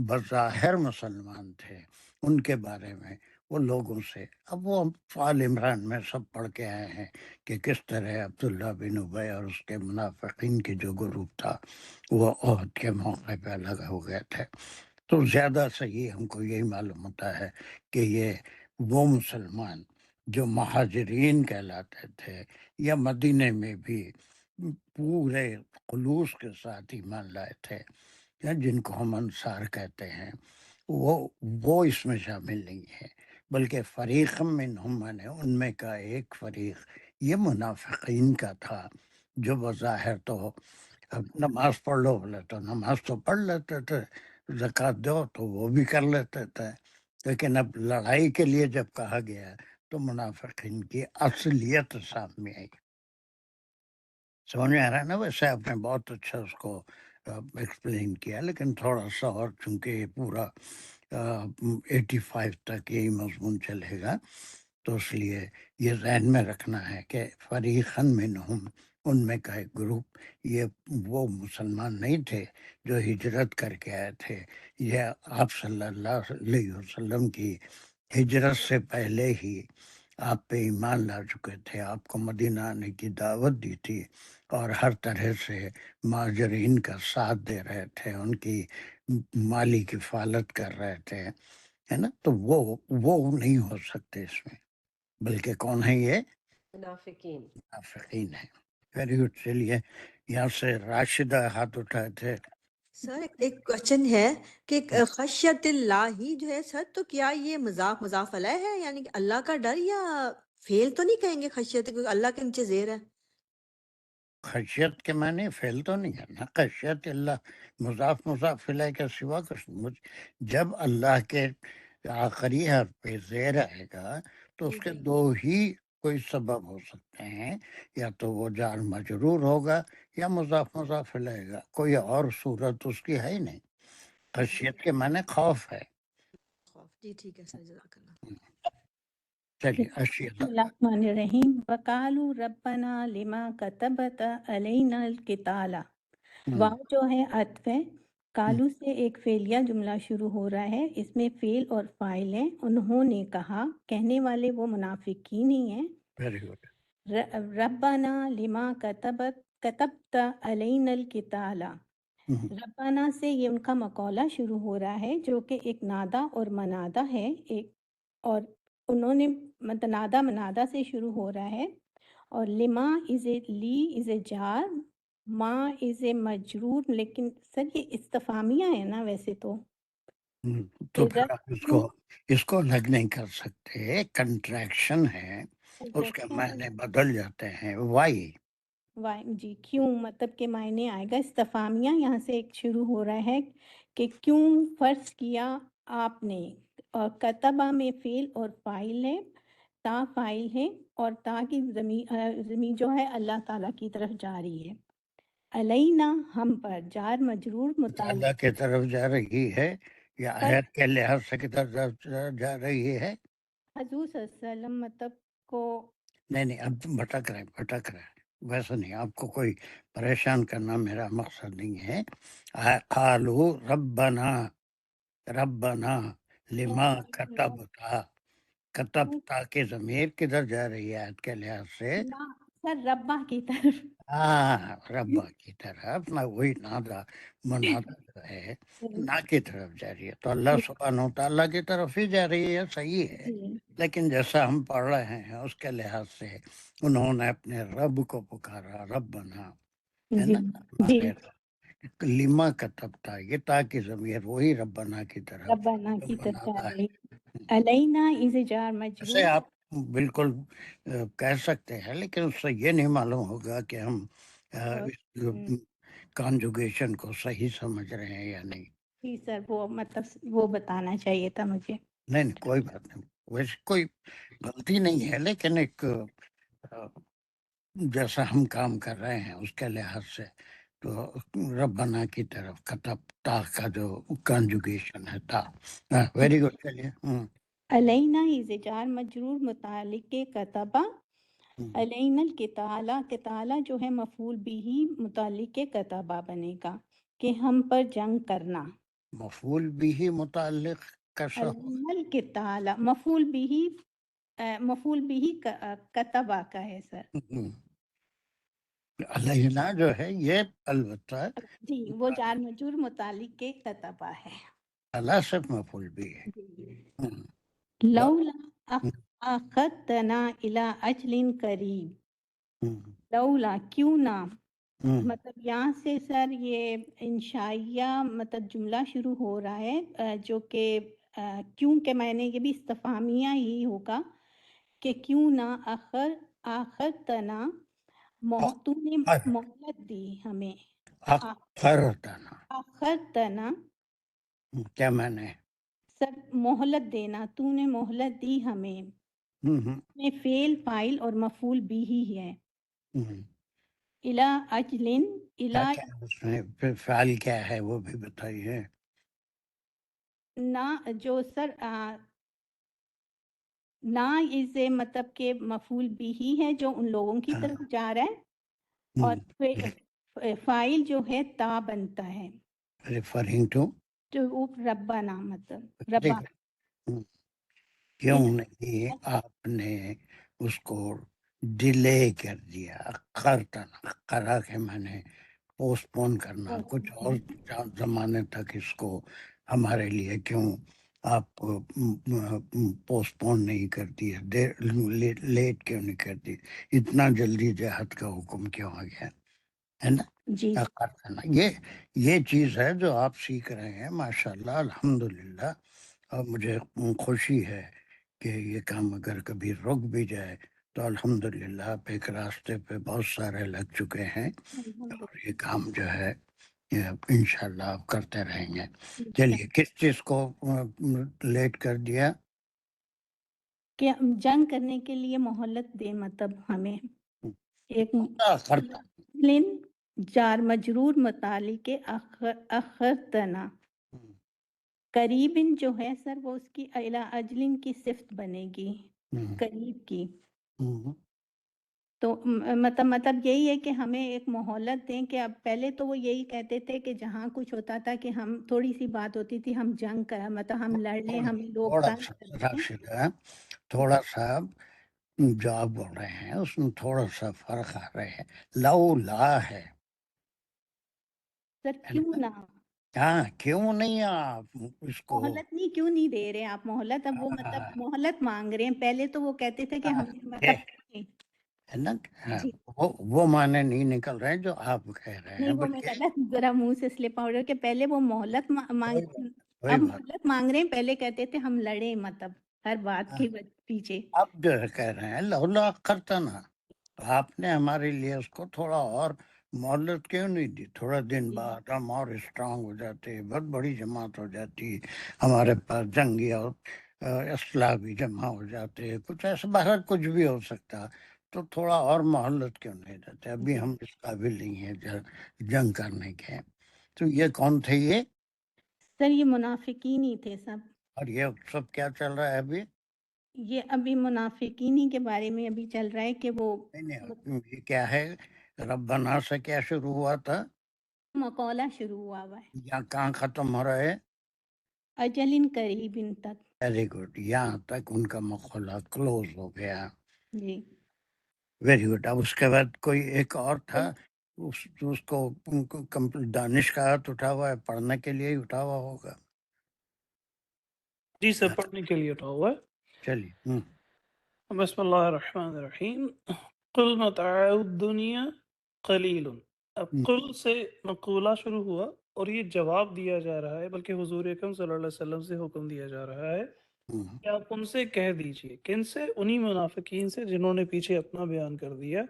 بظاہر مسلمان تھے ان کے بارے میں وہ لوگوں سے، اب وہ آل عمران میں سب پڑھ کے آئے ہیں کہ کس طرح عبداللہ بن ابی اور اس کے منافقین کے جو گروپ تھا وہ عہد کے موقع پہ الگ ہو گئے تھے. تو زیادہ صحیح ہم کو یہی معلوم ہوتا ہے کہ یہ وہ مسلمان جو مہاجرین کہلاتے تھے یا مدینے میں بھی پورے خلوص کے ساتھ ایمان لائے تھے، یا جن کو ہم انصار کہتے ہیں، وہ اس میں شامل نہیں ہے. بلکہ فریق منہم نے ان میں کا ایک فریق یہ منافقین کا تھا جو بظاہر تو اب نماز پڑھ لو بولے تو نماز تو پڑھ لیتے تھے، زکوٰۃ دو تو وہ بھی کر لیتے تھے، لیکن اب لڑائی کے لیے جب کہا گیا تو منافقین کی اصلیت سامنے آئی. سمجھ میں آ رہا ہے نا؟ ویسے آپ نے بہت اچھا اس کو ایکسپلین کیا، لیکن تھوڑا سا اور چونکہ یہ پورا 85 تک یہی مضمون چلے گا تو اس لیے یہ ذہن میں رکھنا ہے کہ فریقاً منہم ان میں کا ایک گروپ یہ وہ مسلمان نہیں تھے جو ہجرت کر کے آئے تھے، یہ آپ صلی اللہ علیہ وسلم کی ہجرت سے پہلے ہی آپ پہ ایمان لا چکے تھے، آپ کو مدینہ آنے کی دعوت دی تھی، اور ہر طرح سے مہاجرین کا ساتھ دے رہے تھے، ان کی مالی کفالت کر رہے تھے، ہے نا؟ تو وہ نہیں ہو سکتے اس میں، بلکہ کون ہے؟ یہ
منافقین.
منافقین ہیں. Very good. چلیے یہاں سے راشدہ ہاتھ اٹھائے تھے.
سر ایک کوشچن ہے کہ خشیت اللہ ہی جو ہے سر، تو کیا یہ مضاف علیہ ہے، یعنی کہ اللہ کا ڈر، یا فیل تو نہیں کہیں گے خشیت، کیونکہ اللہ کے نیچے زیر ہے؟
خشیت کے معنی فعل تو نہیں ہے نا، خشیت اللہ مضاف الیہ کے سوا کچھ نہیں۔ جب اللہ کے آخری حرف پہ زیر آئے گا تو اس کے دو ہی کوئی سبب ہو سکتے ہیں، یا تو وہ جار مجرور ہوگا یا مضاف الیہ گا، کوئی اور صورت اس کی ہے ہی نہیں۔ خشیت کے معنی خوف ہے۔
خوف، جی ٹھیک ہے سر، جزاک اللہ۔
چلیے
بسم
اشیاء
اللہ الرحمن الرحیم وقالوا ربنا لما كتبت علینا القتال۔ واو جو ہے عطف ہے، کالو سے ایک فعلیہ جملہ شروع ہو رہا ہے، اس میں فعل اور فاعل ہیں۔ انہوں نے کہا، کہنے والے وہ منافقین ہی ہیں۔
Very good.
ربنا لما کتبت علینا القتال۔ ربنا سے یہ ان کا مقولہ شروع ہو رہا ہے، جو کہ ایک نادا اور منادا ہے، ایک اور انہوں نے نادا منادا سے شروع ہو رہا ہے، اور لما از اے لی از اے جار، ما از اے مجرور، لیکن سر یہ استفامیہ ہے نا ویسے تو
تو
کہ
پھر آپ اس کو الگ نہیں کر سکتے، کنٹریکشن ہے، اس کے معنی بدل جاتے ہیں۔ وائی
جی کیوں مطلب کے معنی آئے گا استفامیہ، یہاں سے ایک شروع ہو رہا ہے کہ کیوں فرض کیا آپ نے، اور کتبہ میں فعل اور فاعل ہے، تا فاعل ہے، اور تا کی ضمیر جو ہے اللہ تعالیٰ کی طرف جاری ہے۔ علینا ہم پر، جار مجرور
اللہ
متعلق
کی طرف جا رہی ہے یا
پر
آیت کے لحاظ سے کی طرف جا رہی ہے؟
حضور صلی اللہ علیہ وسلم مطلب کو
نہیں اب تم بھٹک رہے ویسا نہیں، آپ کو کوئی پریشان کرنا میرا مقصد نہیں ہے۔ قالوا ربنا لما کتبتا کے ضمیر کدھر جا رہی ہے آیت کے لحاظ سے؟
سر ربا کی طرف
ربا کی طرف، نہ وہی نادا منادا جو ہے نا کی طرف جا رہی ہے، تو اللہ سبحانہ و تعالیٰ کی طرف ہی جا رہی ہے، صحیح ہے۔ لیکن جیسا ہم پڑھ رہے ہیں اس کے لحاظ سے انہوں نے اپنے رب کو پکارا، ربنا، ہے نا، لما کتبتا، یہ تا کی ضمیر وہی ربنا کی طرف
ربنا
جو
کی طرف جا
منادا ہے۔
رہی علینا از جار
ایسے
مجرور۔
آپ بالکل کہہ سکتے ہیں، لیکن اس سے یہ نہیں معلوم ہوگا کہ ہم کانجوگیشن کو صحیح سمجھ رہے ہیں یا نہیں۔
جی سر، وہ مطلب وہ بتانا چاہیے تھا مجھے۔
نہیں کوئی بات نہیں، ویسے کوئی غلطی نہیں ہے، لیکن ایک جیسا ہم کام کر رہے ہیں اس کے لحاظ سے تو ربنا کی طرف کتب تا کا جو کانجوگیشن ہے تا۔ ویری گڈ، چلیے۔
علینا از جار مجرور متعلق کتبہ، علینا القتالہ، قتالہ جو ہے مفعول بھی متعلق کتبہ بنے گا کہ ہم پر جنگ کرنا۔
مفعول بھی متعلق کیسا ہو؟
علینا القتالہ مفعول بھی کتبہ کا ہے سر۔
علینا جو ہے یہ البتہ
جی وہ جار مجرور متعلق کتبہ ہے۔
اللہ صرف مفعول بھی ہے۔
لولا اخذتنا الی اجل قریب، لولا کیوں نہ، مطلب یہاں سے سر یہ انشائیہ مطلب جملہ شروع ہو رہا ہے، جو کہ کیوں کے معنی یہ بھی استفہامیہ ہی ہوگا کہ کیوں نہ آخر تنا، تو نے مہلت دی ہمیں، آخر تنا
کیا معنی؟
سر مہلت دینا، تو نے مہلت دی ہمیں، میں فعل فاعل اور مفعول بھی ہی ہے۔ الا اجلن، الا
اس میں پھر فعل کیا ہے وہ بھی بتائیے۔
نہ جو سر نہ از مطلب کہ مفعول بھی ہی ہے جو ان لوگوں کی طرف جا رہا ہے، اور فاعل جو ہے تا بنتا ہے،
ریفرنگ ٹو
جو ربنا مطلب ربا۔
کیوں نہیں آپ نے اس کو ڈیلے کر دیا؟ قرا کے معنی پوسٹ پون کرنا، کچھ اور زمانے تک اس کو ہمارے لیے کیوں آپ پوسٹ پون نہیں کرتی ہے، لیٹ کیوں نہیں کرتی؟ اتنا جلدی جہاد کا حکم کیوں آ گیا؟ ہے نا؟
جی
آقا کرنا یہ چیز ہے جو آپ سیکھ رہے ہیں ماشاءاللہ الحمدللہ. اور مجھے خوشی ہے کہ یہ کام اگر کبھی رک بھی جائے تو الحمدللہ آپ ایک راستے پہ بہت سارے لگ چکے ہیں،
الحمد
اور یہ کام جو ہے انشاءاللہ آپ کرتے رہیں گے.
للہ
چلیے کس چیز کو لیٹ کر دیا؟
کہ جنگ کرنے کے لیے مہلت دے، مطلب ہمیں ایک
کرتا
لن جار مجرور متعلق اخرتنا قریبن جو ہے سر وہ اس کی الا اجلن کی صفت بنے گی، قریب کی. تو مطلب یہی ہے کہ ہمیں ایک مہلت دیں کہ اب پہلے تو وہ یہی کہتے تھے کہ جہاں کچھ ہوتا تھا کہ ہم تھوڑی سی بات ہوتی تھی ہم جنگ کریں، مطلب ہم لڑ لیں، ہمیں لوگ
تھوڑا
تنگ
سا
کریں.
راشدہ، تھوڑا سا جو آپ بول رہے ہیں اس میں تھوڑا سا فرق آ رہے ہیں. لو لا ہے
سر کیوں نہ
ہاں، کیوں نہیں آپ اس کو
مہلت نہیں کیوں نہیں دے رہے آپ مہلت؟ اب وہ مطلب مہلت مانگ رہے ہیں. پہلے تو وہ کہتے تھے کہ ہمیں مطلب
ہے نا؟
جی
وہ معنی نہیں نکل رہے جو آپ کہہ رہے ہیں،
نہیں، وہ میں
بلکہ
غلط ذرا منہ سے سلپ آؤٹ ہے کہ پہلے وہ مہلت مانگ
وہی
اب
بات
مہلت مانگ رہے ہیں، پہلے کہتے تھے ہم لڑیں، مطلب ہر بات کے پیچھے.
اب جو ہے کہہ رہے ہیں لولا کرتا نا، آپ نے ہمارے لیے اس کو تھوڑا اور مہلت کیوں نہیں دی؟ تھوڑا دن بعد ہم اور اسٹرانگ ہو جاتے، بہت بڑی جماعت ہو جاتی، ہمارے پاس جنگی اور اسلحہ بھی جمع ہو جاتے، کچھ ایسا باہر کچھ بھی ہو سکتا، تو تھوڑا اور مہلت کیوں نہیں دیتے؟ ابھی ہم اس قابل نہیں ہیں جنگ کرنے کے. تو یہ کون تھے یہ؟
سر یہ منافقین ہی تھے سب.
اور یہ سب کیا چل رہا ہے ابھی؟
یہ ابھی منافقین ہی کے بارے میں ابھی چل رہا ہے کہ وہ
نہیں، یہ کیا ہے؟ ربنا سے کیا شروع ہوا تھا
مقولہ شروع ہوا ہے
یا کہاں ختم ہو رہا ہے؟
اجلن قریبن تک.
ویری گڈ، یہاں تک ان کا مقولہ کلوز ہو گیا.
جی
ویری گڈ. اب اس کے بعد کوئی ایک اور تھا، اس کو دانش کا ہاتھ اٹھا ہوا ہے، پڑھنے کے لیے ہی اٹھا ہوا ہوگا.
جی سر، پڑھنے کے لیے اٹھا ہوا ہے.
چلیے.
بسم اللہ الرحمن الرحیم. قل متاع الدنیا قلیل. اب قل سے مقولہ شروع ہوا اور یہ جواب دیا جا رہا ہے، بلکہ حضور اکرم صلی اللہ علیہ وسلم سے حکم دیا جا رہا ہے کہ آپ ان سے کہہ دیجئے. کن سے؟ انہی منافقین سے جنہوں نے پیچھے اپنا بیان کر دیا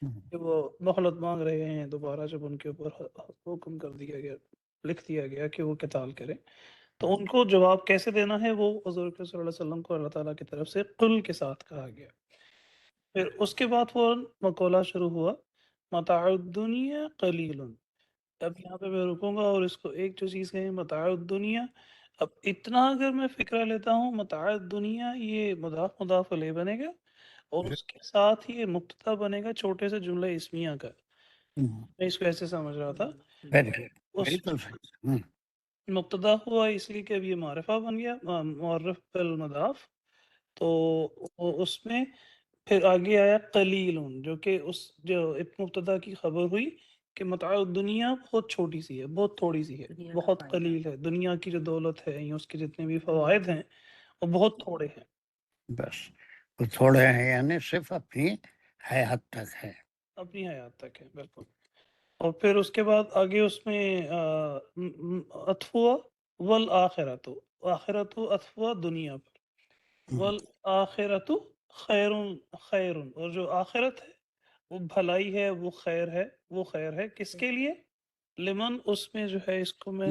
کہ وہ مہلت مانگ رہے ہیں. دوبارہ جب ان کے اوپر حکم کر دیا گیا، لکھ دیا گیا کہ وہ قتال کریں، تو ان کو جواب کیسے دینا ہے وہ حضور صلی اللہ علیہ وسلم کو اللہ تعالیٰ کی طرف سے قل کے ساتھ کہا گیا. پھر اس کے بعد فوراً مقولہ شروع ہوا متاع الدنیا قلیل. اب یہاں پہ میں رکوں گا اور اس کو ایک جو چیز کہیں متاع الدنیا، اب اتنا اگر میں فکرہ لیتا ہوں، متاع الدنیا یہ مضاف مضاف الیہ بنے گا اور اس کے ساتھ ہی یہ مبتدا بنے گا چھوٹے سے جملہ اسمیہ کا. میں اس کو ایسے سمجھ رہا تھا.
ویری گڈ،
اس
بالکل صحیح.
مبتدا ہوا اس لیے کہ اب یہ معرفہ بن گیا، معرف بالمضاف. تو اس میں پھر آگے آیا قلیل، جو کہ اس جو مبتدا کی خبر ہوئی کہ متاع الدنیا بہت چھوٹی سی ہے، بہت تھوڑی سی ہے، بہت قلیل ہے. دنیا کی جو دولت ہے یا اس کے جتنے بھی فوائد ہیں وہ بہت تھوڑے ہیں.
بس وہ تھوڑے ہیں، یعنی صرف اپنی حیات تک ہے.
اپنی حیات تک ہے، بالکل. اور پھر اس کے بعد آگے اس میں عطف ہوا والآخرت. آخرت عطف ہوا دنیا پر. والآخرت خیر خیر، اور جو آخرت ہے وہ بھلائی ہے، وہ خیر ہے. وہ خیر ہے کس کے لیے؟ لمن، اس میں جو ہے اس کو میں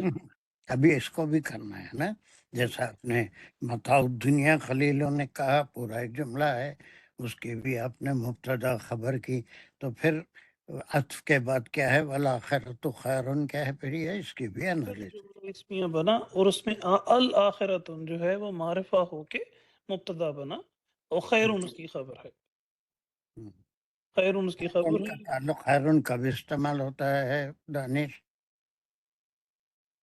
ابھی اس کو بھی کرنا ہے نا، جیسا آپ نے متاع الدنیا خلیلوں نے کہا، پورا ایک جملہ ہے، اس کی بھی آپ نے مبتدا خبر کی، تو پھر عطف کے بعد کیا ہے؟ والآخرۃ خیرن کیا ہے؟ پھر یہ اس کی بھی
پھر
انالیسس.
جملہ اسمیہ بنا اور اس میں الآخرت جو ہے وہ معرفہ ہو کے مبتدا بنا اور خیرون اس کی خبر ہے. خیرون اس کی خبر
ان کا
ہے.
تعلق خیرن کب استعمال ہوتا ہے دانش؟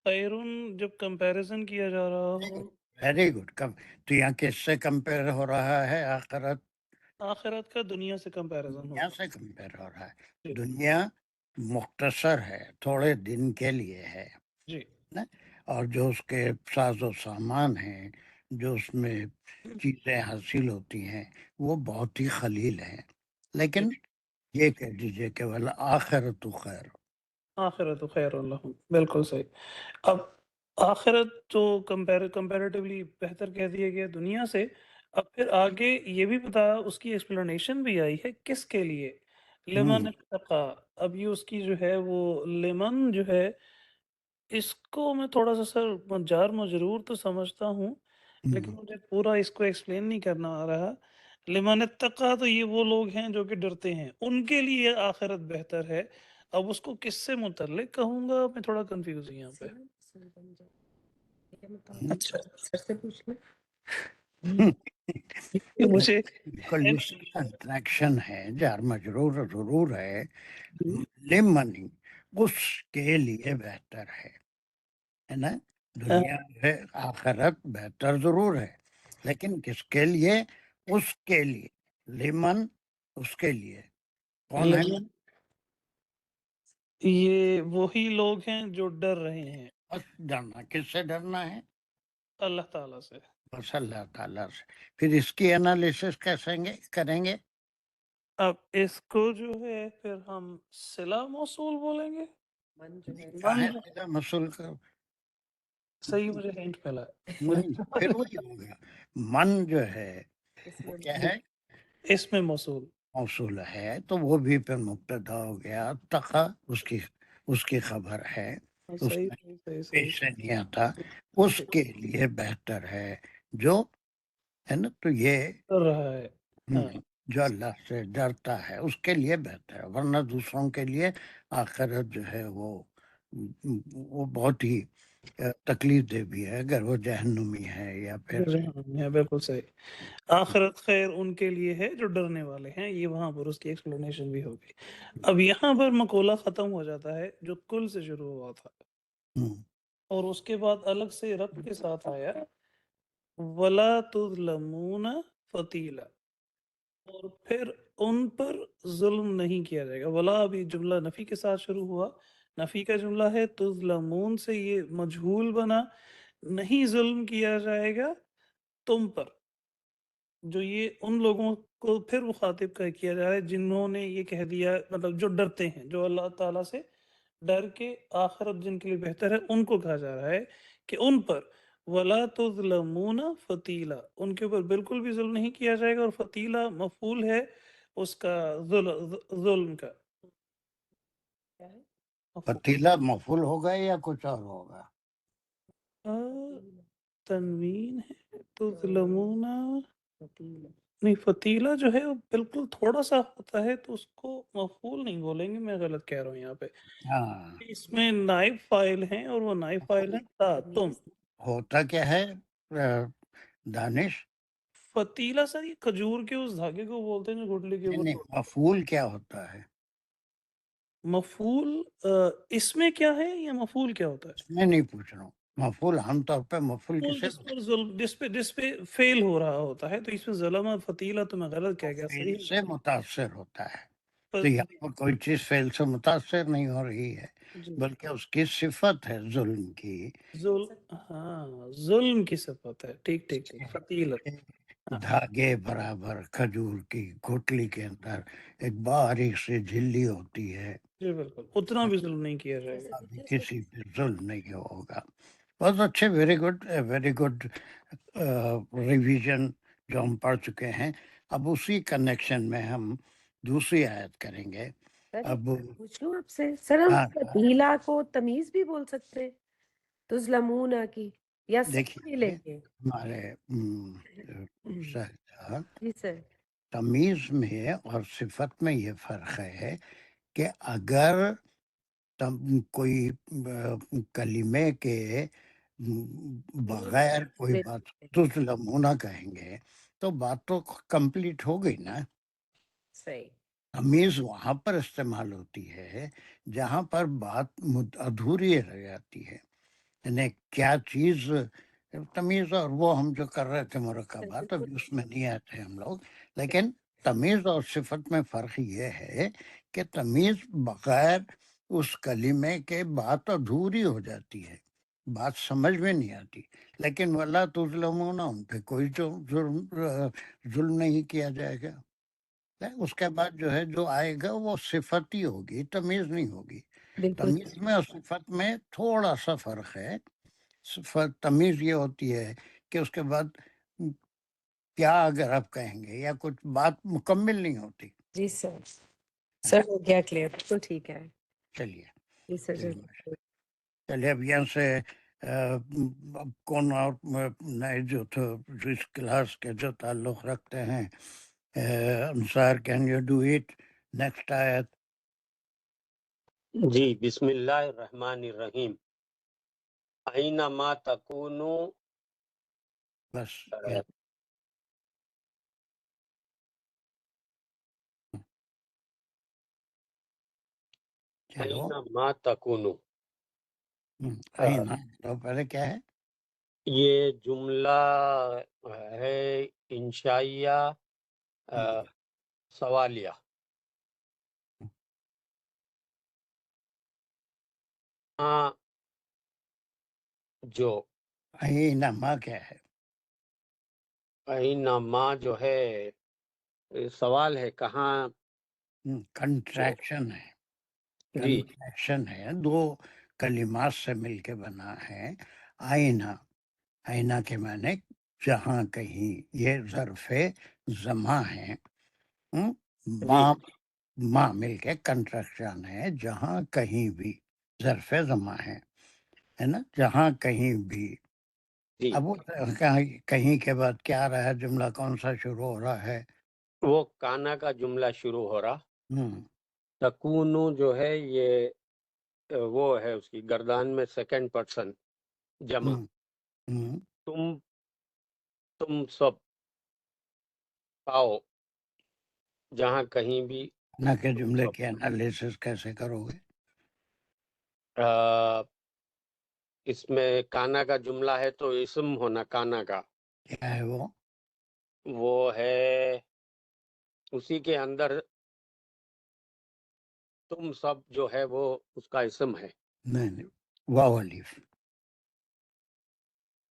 خیرون جب کمپیریزن کیا جا رہا ہو.
Very good. تو یہاں کس سے کمپیئر ہو رہا ہے؟ آخرت
آخرت کا دنیا سے کمپیریزن ہو
دنیا
رہا
سے کمپیئر ہو رہا ہے.
جی
دنیا مختصر ہے، تھوڑے دن کے لیے ہے
جی
نا، اور جو اس کے ساز و سامان ہیں، جو اس میں چیزیں حاصل ہوتی ہیں، وہ بہت ہی خلیل ہیں. لیکن یہ کہہ دیجئے کہ والآخرۃ خیر،
آخرت خیر لہم، بالکل صحیح۔ اب آخرت تو کمپیریٹیولی بہتر کہہ دیا گیا دنیا سے۔ اب پھر آگے یہ بھی بتا، اس کی ایکسپلینیشن بھی آئی ہے کس کے لیے، لمن اتقا۔ اب یہ اس کی جو ہے وہ لمن جو ہے، اس کو میں تھوڑا سا سر جار مجرور تو سمجھتا ہوں، لیکن مجھے پورا اس کو ایکسپلین نہیں کرنا آ رہا۔ لمن اتقا تو یہ وہ لوگ ہیں جو کہ ڈرتے ہیں، ان کے لیے آخرت بہتر ہے۔ اب اس کو کس سے متعلق کہوں گا، میں تھوڑا کنفیوز ہوں یہاں پہ۔ اچھا
سر سے پوچھ لیں۔
مجھے
بالکل اس کنٹریکشن ہے، جار مجرور ضرور ہے، لمن اس کے لیے بہتر ہے نا۔ دنیا ہے، آخرت بہتر ضرور ہے، لیکن کس کے لیے؟ اس کے لیے، لمن اس کے لیے۔ کون ہے؟
لمن یہ وہی لوگ ہیں جو ڈر رہے ہیں
بس ڈرنا کس سے ڈرنا ہے؟
اللہ تعالیٰ سے۔
بس اللہ تعالیٰ سے۔ پھر اس کی انالیسس کیسے کریں گے؟
اب اس کو جو ہے پھر ہم صلہ موصول بولیں گے۔
من جو ہے
کیا ہے
من
میرا مسئول کا؟
صحیح، مجھے ہینٹ ملا ہے۔
نہیں، پھر وہی ہو گیا، من جو ہے
اس
وہ
میں
کیا ہے؟
اس میں موصول
موصول ہے، تو وہ بھی پھر مبتدا ہو گیا، تقا اس کی خبر ہے، اس
صحیح
میں
صحیح صحیح
پیش
صحیح
نہیں آتا۔ اس کے لیے بہتر ہے جو ہے نا، تو یہ
کر رہا ہے۔ ہاں
جو اللہ سے ڈرتا ہے اس کے لیے بہتر ہے، ورنہ دوسروں کے لیے آخرت جو ہے وہ بہت ہی تکلیف دہ بھی ہے، اگر وہ جہنمی ہے یا پھر
بالکل صحیح۔ آخرت خیر ان کے لیے ہے جو ڈرنے والے ہیں، یہ وہاں پر اس کی ایکسپلینیشن بھی ہوگی۔ اب یہاں پر مقولہ ختم ہو جاتا ہے جو کل سے شروع ہوا تھا، اور اس کے بعد الگ سے رب کے ساتھ آیا وَلَا تُظْلَمُونَ فَتِيلًا، اور پھر ان پر ظلم نہیں کیا جائے گا۔ ولا ابھی جملہ نفی کے ساتھ شروع ہوا، نفی کا جملہ ہے، تظلمون سے یہ مجہول بنا، نہیں ظلم کیا جائے گا تم پر۔ جو یہ ان لوگوں کو پھر مخاطب کیا جا رہا ہے جنہوں نے یہ کہہ دیا، مطلب جو ڈرتے ہیں، جو اللہ تعالیٰ سے ڈر کے آخرت جن کے لیے بہتر ہے، ان کو کہا جا رہا ہے کہ ان پر وَلَا تُظْلَمُونَ فَتِيلًا، ان کے اوپر بالکل بھی ظلم نہیں کیا جائے گا۔ اور فتیلہ مفعول ہے اس کا ظلم کا۔
پتیلا مفعول ہوگا یا کچھ اور ہوگا؟
تنوین ہے، تظلمون نہیں، فتیلہ جو ہے وہ بالکل تھوڑا سا ہوتا ہے، تو اس کو مفعول نہیں بولیں گے، میں غلط کہہ رہا ہوں یہاں پہ۔
ہاں،
اس میں نائب فاعل ہیں، اور وہ نائب فاعل ہیں تا تم۔
ہوتا کیا ہے دانش؟
فتیلہ سر یہ کھجور کے اس دھاگے کو بولتے ہیں جو گٹلی کے اوپر
نہیں،
توڑتے
مفعول کیا ہوتا ہے؟
ہیں۔ مفعول اس میں کیا ہے یا مفعول کیا ہوتا ہے؟
میں نہیں پوچھ رہا ہوں، مفعول عام طور پہ مفعول
مفعول
کسے
جس پر ظلم، جس پہ فیل ہو رہا ہوتا ہے، تو اس میں ظلم فتیلہ تو میں غلط کہہ گیا،
فعل
صحیح
سے متاثر ہوتا ہے، تو
پر-
یہاں پر کوئی چیز فعل سے متاثر نہیں ہو رہی ہے،
جی
بلکہ اس کی صفت ہے ظلم کی۔
ہاں، ظلم کی صفت ہے، ٹھیک ٹھیک ٹھیک، فتیلت۔
دھاگے برابر کھجور کی گٹلی کے اندر ایک باریک سی جھلی ہوتی ہے،
جی بالکل، اتنا بھی ظلم نہیں کیا جائے گا۔
ابھی کسی پہ ظلم نہیں ہوگا۔ بہت اچھے، ویری گڈ ریویژن جو ہم پڑھ چکے ہیں۔ اب اسی کنیکشن میں ہم دوسری آیت کریں گے۔ اب
پوچھ لوں آپ سے سر، ہم
ہاں،
فتیلہ کو تمیز بھی بول سکتے ہیں تظلمون کی، یا صرف
دیکھیے
لیں گے؟
ہمارے سہجاد،
جی سر۔
تمیز میں اور صفت میں یہ فرق ہے کہ اگر کوئی کلمے کے بغیر کوئی بات تظلمون کہیں گے تو بات تو کمپلیٹ ہو گئی نا۔
صحیح۔
تمیز وہاں پر استعمال ہوتی ہے جہاں پر بات ادھوری رہ جاتی ہے، یعنی کیا چیز تمیز، اور وہ ہم جو کر رہے تھے مرکبات، اب اس میں نہیں آتے ہم لوگ، لیکن تمیز اور صفت میں فرق یہ ہے کہ تمیز بغیر اس کلمے کے بات ادھوری ہو جاتی ہے، بات سمجھ میں نہیں آتی، لیکن وَلَا تُظْلَمُونَ ان پہ کوئی ظلم نہیں کیا جائے گا۔ اس کے بعد جو ہے جو آئے گا وہ صفت ہی ہوگی، تمیز نہیں ہوگی۔
بالکل
تمیز میں اور صفت میں تھوڑا سا فرق ہے. صفت تمیز یہ ہوتی ہے کہ اس کے بعد کیا اگر آپ کہیں گے یا کچھ بات مکمل نہیں ہوتی.
جی سر. سر ہو گیا کلیئر. بالکل ٹھیک ہے.
چلیے
جی سر.
چلیے اب یہاں سے اب کون اور نئے جو تھے جو اس کلاس کے جو تعلق رکھتے ہیں. انصار can you do it next آیت.
جی بسم اللہ الرحمن الرحیم. اینما تکونو
بس چلو
اینما تکونو
اینا تو پہلے کیا ہے.
یہ جملہ ہے انشائیہ سوالیہ. جو
اینما کیا ہے.
اینما جو ہے سوال ہے کہاں.
کنٹریکشن ہے.
جی
کنٹریکشن ہے. دو کلمات سے مل کے بنا ہے. آئینہ. آئینہ کے معنی جہاں کہیں. یہ ظرف زماں ہے. ماں مل کے کنٹریکشن ہے. جہاں کہیں بھی ظرف زماں ہے نا. جہاں کہیں بھی.
جی
اب وہ کہیں کے بعد کیا رہا ہے جملہ کون سا شروع ہو رہا ہے.
وہ کانا کا جملہ شروع ہو رہا.
ہوں
تکونو جو ہے یہ وہ ہے اس کی گردان میں سیکنڈ پرسن جمع.
ہوں
تم سب آؤ جہاں کہیں بھی.
نہ کہ جملے کے انالیسس کیسے کرو گے.
اس میں کانا کا جملہ ہے تو اسم ہونا کانا کا.
کیا ہے
وہ ہے اسی کے اندر تم سب جو ہے وہ اس کا اسم ہے.
نہیں واو الف.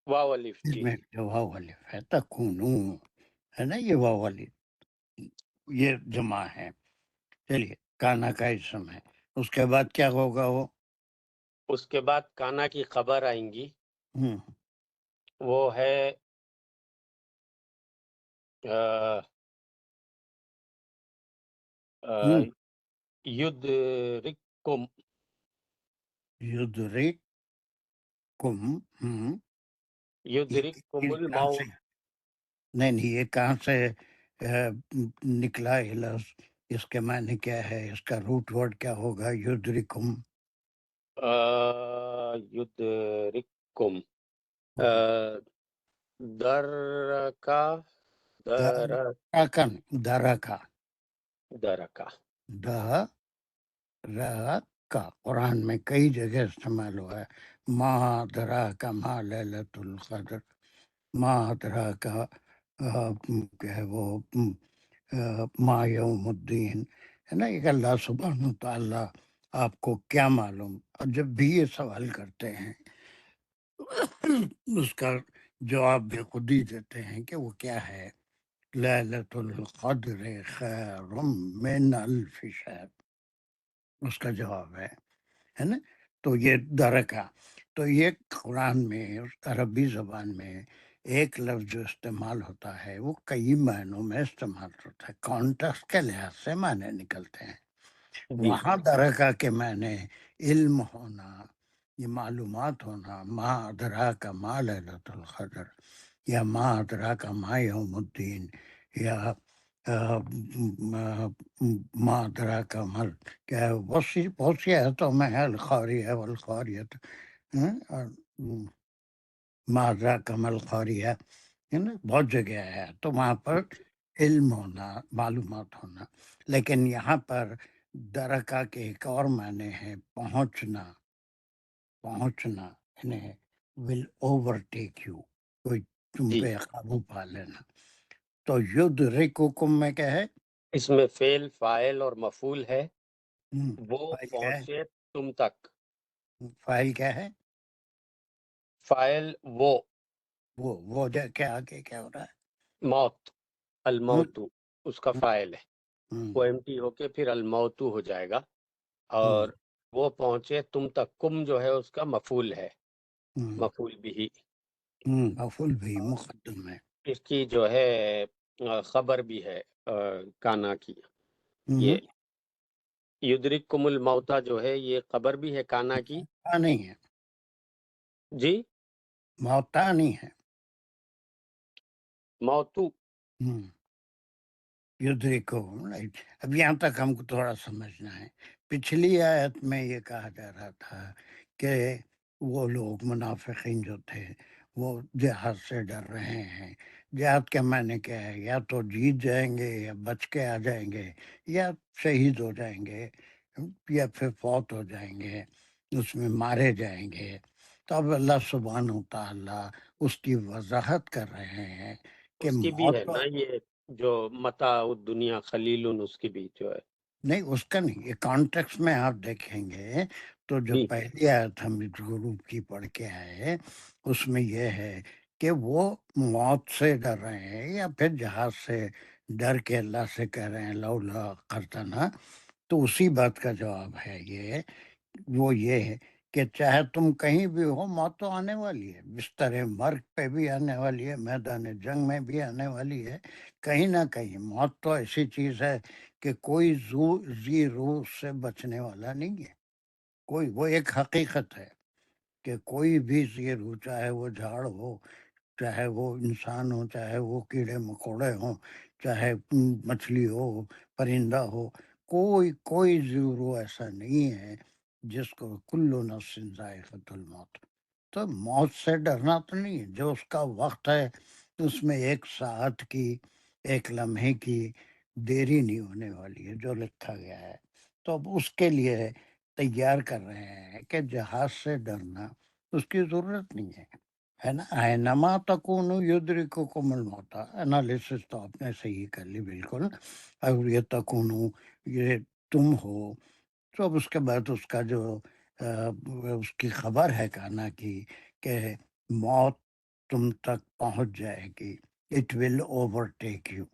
واو الف.
اس
جی
میں جو واو الف ہے تکونو ہے نا. یہ واو الف یہ جمع ہے. چلیے کانا کا اسم ہے. اس کے بعد کیا ہوگا وہ.
اس کے بعد کانا کی خبر آئیں گی.
ہوں
وہ ہے یدرککم.
یدرککم.
یدرککم
یہ کہاں
الموت.
سے. نہیں یہ کہاں سے نکلا یہ لفظ. اس کے معنی کیا ہے. اس کا روٹ ورڈ کیا ہوگا. یدرکم.
یدرککم درکا
درکن. درکا.
درکا.
درکا قرآن میں کئی جگہ استعمال ہوا ہے. ما دراکا ما لیلۃ القدر. ما دراکا کیا ہے وہ ما یوم الدین ہے نا. ایک اللہ سبحانہ وتعالی آپ کو کیا معلوم. اور جب بھی یہ سوال کرتے ہیں اس کا جواب بھی خود ہی دیتے ہیں کہ وہ کیا ہے. لیلۃ القدر خیر من الف شہر. اس کا جواب ہے نا. تو یہ درکا. تو یہ قرآن میں عربی زبان میں ایک لفظ جو استعمال ہوتا ہے وہ کئی معنوں میں استعمال ہوتا ہے. کانٹیکسٹ کے لحاظ سے معنی نکلتے ہیں. وہاں درکا کے معنی علم ہونا یہ معلومات ہونا. ما ادراک ما لیلۃ القدر یا ما ادراک ما یوم الدین یا ما ادراک ما کیا ہے. بہت سی آیتوں میں ہے القاریہ والقاریۃ. ما ادراک ما القاریہ بہت جگہ ہے. تو وہاں پر علم ہونا معلومات ہونا. لیکن یہاں پر درکا کے ایک اور معنی ہے پہنچنا. پہنچنا یعنی ول اوور ٹیک یو. کوئی تم پہ قابو پا لینا. تو یدرککم میں کیا ہے.
اس میں فعل فاعل اور مفعول ہے. وہ
فاعل کیا ہے.
پہنچے تم تک.
فاعل کیا ہے.
فاعل
وہ کیا آگے کیا ہو رہا ہے.
موت. الموت اس کا فاعل ہے. وہ ایم ٹی ہو کے پھر الموت ہو جائے گا. اور وہ پہنچے تم تک، کم جو ہے اس کا مفعول ہے،
ہم،
مفعول بھی،
مفعول بھی مقدم ہے.
اس کی جو ہے خبر بھی ہے کانا کی. یہ یدرککم الموتا جو ہے یہ خبر بھی ہے کانا کی.
موتا نہیں ہے،
جی
موتا نہیں ہے.
موتو.
یدرکو رائٹ. اب یہاں تک ہم کو تھوڑا سمجھنا ہے. پچھلی آیت میں یہ کہا جا رہا تھا کہ وہ لوگ منافقین جو تھے وہ جہاد سے ڈر رہے ہیں. جہاد کے معنی کیا ہے؟ یا تو جیت جائیں گے یا بچ کے آ جائیں گے یا شہید ہو جائیں گے یا پھر فوت ہو جائیں گے، اس میں مارے جائیں گے. تو اب اللہ سبحانہ و تعالیٰ اس کی وضاحت کر رہے ہیں کہ
اس کی بھی
موت
ہے
تو
نا یہ جو متاع الدنیا قلیل، اس کی بھی جو ہے.
نہیں، اس کا نہیں. یہ کانٹیکس میں آپ دیکھیں گے تو جو
جی
پہلی آیت ہم اس گروپ کی پڑھ کے آئے اس میں یہ ہے کہ وہ موت سے ڈر رہے ہیں یا پھر جہاز سے ڈر کے اللہ سے کہہ رہے ہیں لولا قرتنا. تو اسی بات کا جواب ہے وہ یہ ہے کہ چاہے تم کہیں بھی ہو، موت تو آنے والی ہے. بستر مرگ پہ بھی آنے والی ہے، میدان جنگ میں بھی آنے والی ہے. کہیں نہ کہیں موت تو ایسی چیز ہے کہ کوئی ذی روح سے بچنے والا نہیں ہے. وہ ایک حقیقت ہے کہ کوئی بھی ذی روح، چاہے وہ جھاڑ ہو، چاہے وہ انسان ہو، چاہے وہ کیڑے مکوڑے ہوں، چاہے مچھلی ہو، پرندہ ہو، کوئی ضرور ایسا نہیں ہے جس کو کلو نفس ذائقۃ الموت. تو موت سے ڈرنا تو نہیں ہے. جو اس کا وقت ہے اس میں ایک ساعت کی، ایک لمحے کی دیری نہیں ہونے والی ہے جو لکھا گیا ہے. تو اب اس کے لیے تیار کر رہے ہیں کہ جہاز سے ڈرنا اس کی ضرورت نہیں ہے نا. اینما تکونو یدرککم الموت. انالیسس تو آپ نے صحیح کر لی بالکل. اور یہ تکونو، یہ تم ہو. تو اب اس کے بعد اس کا جو اس کی خبر ہے کانا کی کہ موت تم تک پہنچ جائے گی. It will over take you,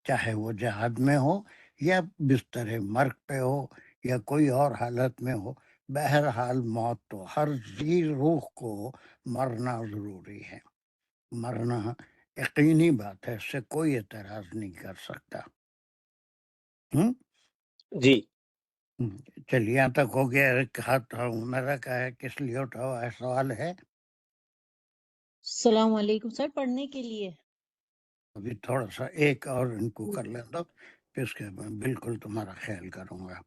چاہے وہ جہاد میں ہو یا بستر مرگ پہ ہو یا کوئی اور حالت میں ہو. بہرحال موت تو ہر ذی روح کو مرنا ضروری ہے. مرنا یقینی بات ہے، اس سے کوئی اعتراض نہیں کر سکتا.
جی
چلیے یہاں تک ہو گیا. ایک ہاتھ میرا کا ہے، کس لیے اٹھا ہوا ہے؟ سوال ہے؟
السلام علیکم سر، پڑھنے کے لیے.
ابھی تھوڑا سا ایک اور ان کو کر لیں دو، پھر اس کے بعد بالکل تمہارا خیال کروں گا.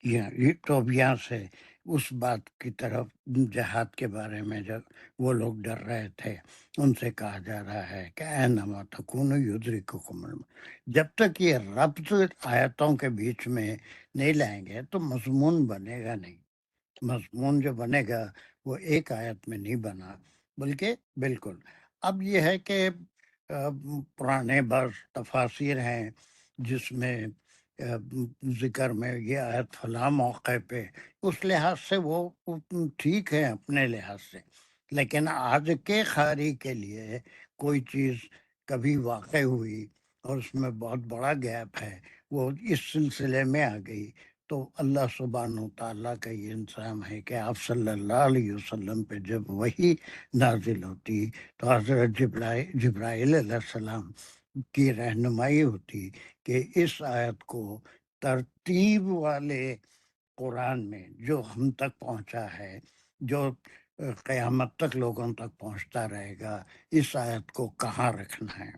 یہ تو اب یہاں سے اس بات کی طرف، جہاد کے بارے میں جب وہ لوگ ڈر رہے تھے ان سے کہا جا رہا ہے کہ اینما تکونوا یدرککم الموت. جب تک یہ ربط آیتوں کے بیچ میں نہیں لائیں گے تو مضمون بنے گا نہیں. مضمون جو بنے گا وہ ایک آیت میں نہیں بنا، بلکہ بالکل. اب یہ ہے کہ پرانے بعض تفاسیر ہیں جس میں ذکر میں یہ آیت فلاں موقع پہ، اس لحاظ سے وہ ٹھیک ہے اپنے لحاظ سے. لیکن آج کے قاری کے لیے کوئی چیز کبھی واقع ہوئی اور اس میں بہت بڑا گیپ ہے، وہ اس سلسلے میں آ گئی، تو اللہ سبحانہ و تعالیٰ کا یہ انتظام ہے کہ آپ صلی اللہ علیہ وسلم پہ جب وحی نازل ہوتی تو حضرت جبرائیل علیہ السلام کی رہنمائی ہوتی کہ اس آیت کو ترتیب والے قرآن میں جو ہم تک پہنچا ہے، جو قیامت تک لوگوں تک پہنچتا رہے گا، اس آیت کو کہاں رکھنا ہے.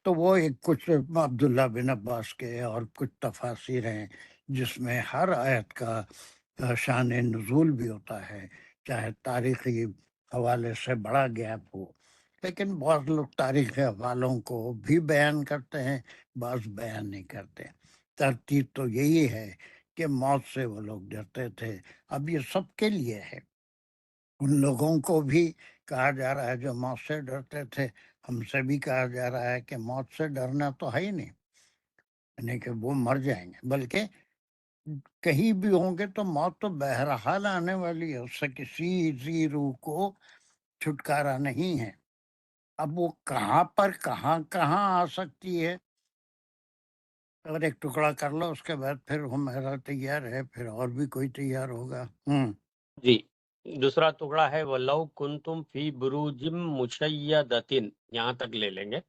تو وہ ایک کچھ عبداللہ بن عباس کے اور کچھ تفاسیر ہیں جس میں ہر آیت کا شان نزول بھی ہوتا ہے، چاہے تاریخی حوالے سے بڑا گیپ ہو. لیکن بعض لوگ تاریخی حوالوں کو بھی بیان کرتے ہیں، بعض بیان نہیں کرتے. ترتیب تو یہی ہے کہ موت سے وہ لوگ ڈرتے تھے. اب یہ سب کے لیے ہے. ان لوگوں کو بھی کہا جا رہا ہے جو موت سے ڈرتے تھے، ہم سے بھی کہا جا رہا ہے کہ موت سے ڈرنا تو ہے ہی نہیں، یعنی کہ وہ مر جائیں گے، بلکہ کہیں بھی ہوں گے تو موت تو بہرحال آنے والی ہے. اس سے کسی ذی روح کو چھٹکارا نہیں ہے. اب وہ کہاں پر کہاں آ سکتی ہے اور ایک ٹکڑا کر لو، اس کے بعد پھر ہمارا تیار ہے، پھر اور بھی کوئی تیار ہوگا۔
جی دوسرا ٹکڑا ہے وَلَوْ كُنْتُمْ فِي بُرُوجٍ مُشَيَّدَةٍ، یہاں تک لے لیں گے۔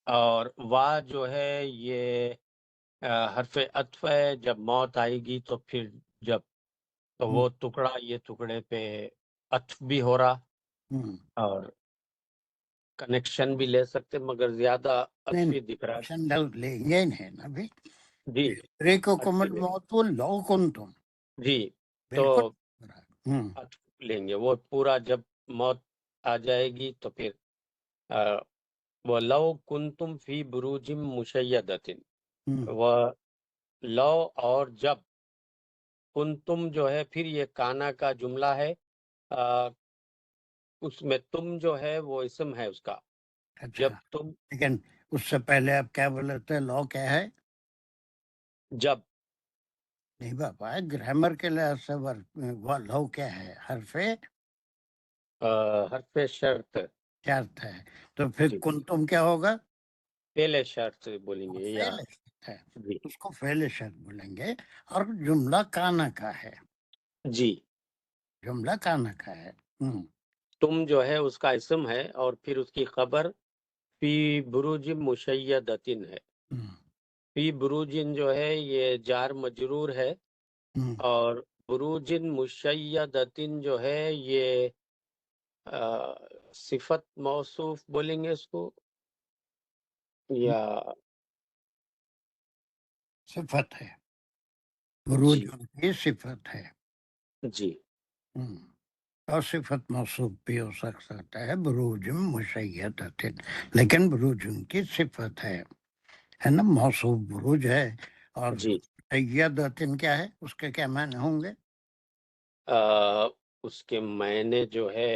اور وا جو ہے یہ حرف عطف ہے، جب موت آئے گی تو پھر جب، تو وہ ٹکڑا یہ ٹکڑے پہ عطف بھی ہو رہا اور کنیکشن بھی لے سکتے، مگر زیادہ عطفی دکھ رہا ہے۔
یہ نہیں نا بھی،
جی
یدرککم الموت لو کنتم،
جی تو
بالکل۔
عطف لیں گے وہ پورا، جب موت آ جائے گی تو پھر وَلَوْ كُنْتُمْ فِي بُرُوجٍ مُشَيَّدَةٍ، لو اور جب، کنتم جو ہے پھر یہ کانا کا جملہ ہے، اس میں تم جو ہے وہ اسم ہے اس کا،
اچھا،
جب تم،
لیکن اس سے پہلے آپ کیا بولے تھے؟ لو کیا ہے؟
جب
نہیں بابا، گرامر کے لحاظ سے وہ لو کیا ہے؟ حرف
حرف شرط،
شرط ہے، تو پھر
جی
کنتم کیا ہوگا؟
پہلے شرط بولیں گے یا
فعل شرط ہے،
جی
اس کو فعل شرط بولیں گے، اور جملہ کانا کا ہے،
جی
جملہ کانا کا ہے۔
تم جو ہے اس کا اسم ہے، اور پھر اس کی خبر فی بروج مشیدتن ہے۔ فی بروجن جو ہے یہ جار مجرور ہے، اور بروجن مشیدتن جو ہے یہ صفت موصوف بولیں گے اس کو، یا
صفت ہے، بروج
جی
ان کی صفت ہے،
جی
اور صفت موصوف بھی ہو سکتا ہے بروج مشیدۃ، لیکن بروج ان کی صفت ہے نا، موصوف بروج ہے۔ اور
جی
مشیدۃ کیا ہے؟ اس کے کیا معنی ہوں گے؟
اس کے معنی جو ہے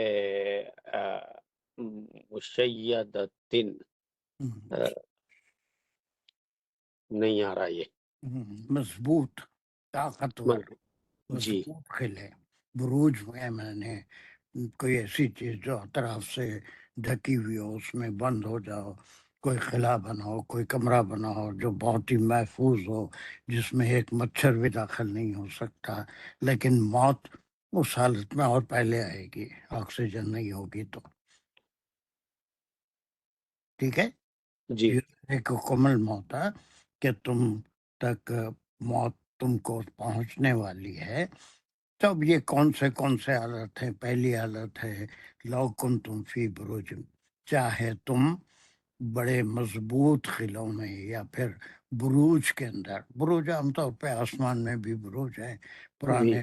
مشیدتن، نہیں آ رہا یہ،
مضبوط، طاقتور،
جی
مضبوط قلعے۔ بروج میں میں نے کوئی ایسی چیز جو اطراف سے ڈھکی ہوئی ہو، اس میں بند ہو جاؤ، کوئی قلعہ بناؤ، کوئی کمرہ بناؤ جو بہت ہی محفوظ ہو، جس میں ایک مچھر بھی داخل نہیں ہو سکتا، لیکن موت اس حالت میں اور پہلے آئے گی، آکسیجن نہیں ہوگی تو، ٹھیک ہے۔
جی
ایک مکمل موت ہے کہ تم تک موت تم کو پہنچنے والی ہے۔ تب یہ کون سے حالت ہے؟ پہلی حالت ہے لو کنتم فی بروج، چاہے تم بڑے مضبوط قلعوں میں یا پھر بروج کے اندر، بروج عام طور پہ آسمان میں بھی بروج ہے،
جی
پرانے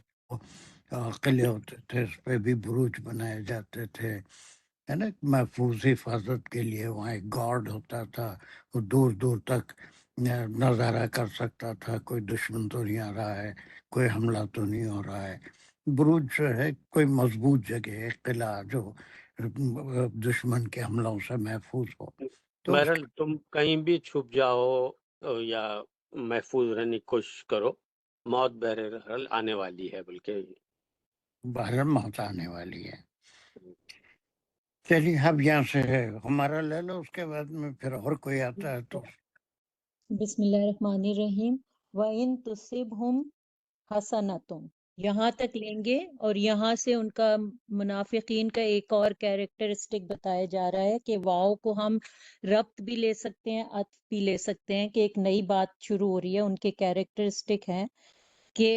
قلعے ہوتے تھے اس پہ بھی بروج بنائے جاتے تھے، ہے نا، محفوظ حفاظت کے لیے۔ وہاں ایک گارڈ ہوتا تھا، وہ دور دور تک نظارہ کر سکتا تھا، کوئی دشمن تو نہیں آ رہا ہے، کوئی حملہ تو نہیں ہو رہا ہے۔ بروج جو ہے کوئی مضبوط جگہ، ایک قلعہ جو دشمن کے حملوں سے محفوظ ہو، تو
بہرحال تم کہیں بھی چھپ جاؤ یا محفوظ رہنے کی کوشش کرو، موت بہرحال آنے والی ہے، بلکہ
باہر موت آنے والی ہے۔ چلیے اب یہاں سے ہمارا لے لو، اس کے بعد میں پھر اور کوئی آتا ہے تو
بسم اللہ الرحمن الرحیم۔ وَإِن تُصِبْهُمْ حَسَنَةٌ، یہاں تک لیں گے، اور یہاں سے ان کا منافقین کا ایک اور کیریکٹرسٹک بتایا جا رہا ہے کہ واؤ کو ہم ربط بھی لے سکتے ہیں، عطف بھی لے سکتے ہیں، کہ ایک نئی بات شروع ہو رہی ہے، ان کے کیریکٹرسٹک ہیں کہ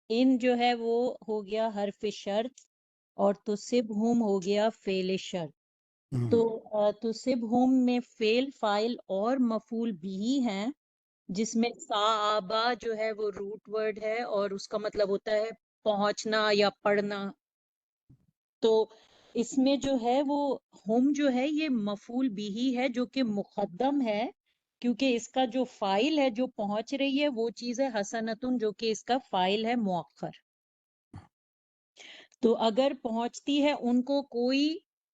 ان جو ہے وہ ہو گیا حرف شرط، اور تصبہم ہو گیا فعل شرط۔ تو تصبہم میں فعل، فاعل اور مفعول بھی ہیں، جس میں صعبہ جو ہے وہ روٹ ورڈ ہے، اور اس کا مطلب ہوتا ہے پہنچنا یا پڑھنا۔ تو اس میں جو ہے وہ ہم جو ہے یہ مفعول بھی ہے، جو کہ مقدم ہے، کیونکہ اس کا جو فاعل ہے جو پہنچ رہی ہے وہ چیز ہے حسنتن، جو کہ اس کا فاعل ہے مؤخر۔ تو اگر پہنچتی ہے ان کو کوئی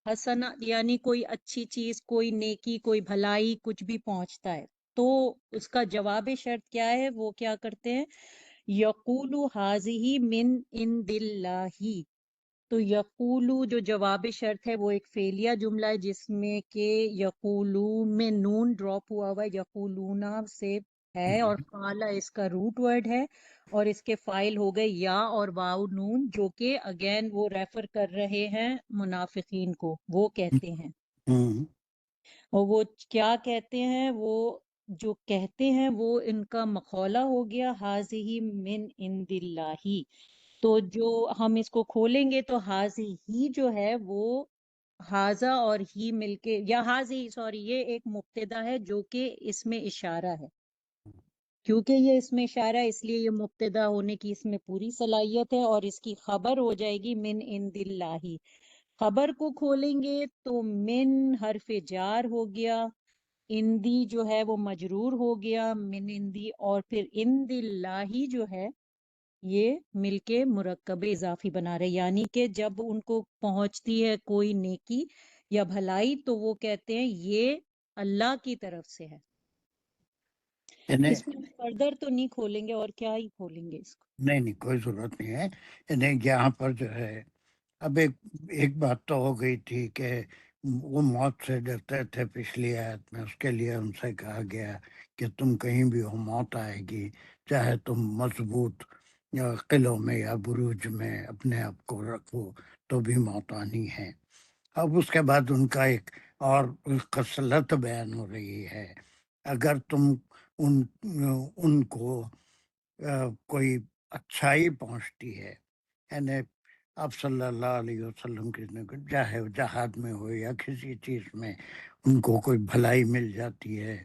حسنہ، یعنی کوئی اچھی چیز، کوئی نیکی، کوئی بھلائی، کچھ بھی پہنچتا ہے، تو اس کا جواب شرط کیا ہے؟ وہ کیا کرتے ہیں؟ یقول حاذہ من عند اللہ، تو یقولو جو جواب شرط ہے وہ ایک فعلیہ جملہ ہے جس میں کہ یقولو میں نون ڈراپ ہوا ہوا ہے، یقولونا سے ہے، اور قالا اس کا روٹ ورڈ ہے، اور اس کے فائل ہو گئے یا اور واو نون، جو کہ اگین وہ ریفر کر رہے ہیں منافقین کو، وہ کہتے ہیں، اور وہ کیا کہتے ہیں، وہ جو کہتے ہیں وہ ان کا مخولہ ہو گیا حاذہ من عند اللہ۔ تو جو ہم اس کو کھولیں گے تو حاذی ہی جو ہے وہ حاذا اور ہی مل کے، یا حاذی سوری، یہ ایک مبتدا ہے جو کہ اس میں اشارہ ہے، کیونکہ یہ اس میں اشارہ ہے اس لیے یہ مبتدا ہونے کی اس میں پوری صلاحیت ہے، اور اس کی خبر ہو جائے گی من عند اللہ۔ خبر کو کھولیں گے تو من حرف جار ہو گیا، اندی جو ہے وہ مجرور ہو گیا من اندی، اور پھر عند اللہ جو ہے یہ مل کے مرکب اضافی بنا رہے، یعنی کہ جب ان کو پہنچتی ہے کوئی نیکی یا بھلائی تو وہ کہتے ہیں یہ اللہ کی طرف سے ہے۔
یعنی
اس میں فردر تو نہیں کھولیں گے، اور کیا ہی کھولیں گے اس کو۔
نہیں کوئی ضرورت نہیں ہے، یعنی یہاں پر جو ہے اب ایک بات تو ہو گئی تھی کہ وہ موت سے ڈرتے تھے پچھلی آیت میں، اس کے لیے ان سے کہا گیا کہ تم کہیں بھی ہو موت آئے گی، چاہے تم مضبوط یا قلعوں میں یا بروج میں اپنے آپ کو رکھو تو بھی موت آنی ہے۔ اب اس کے بعد ان کا ایک اور خصلت بیان ہو رہی ہے، اگر تم ان کو کوئی اچھائی پہنچتی ہے، یعنی آپ صلی اللہ علیہ وسلم کی چاہے جہاد میں ہو یا کسی چیز میں ان کو کوئی بھلائی مل جاتی ہے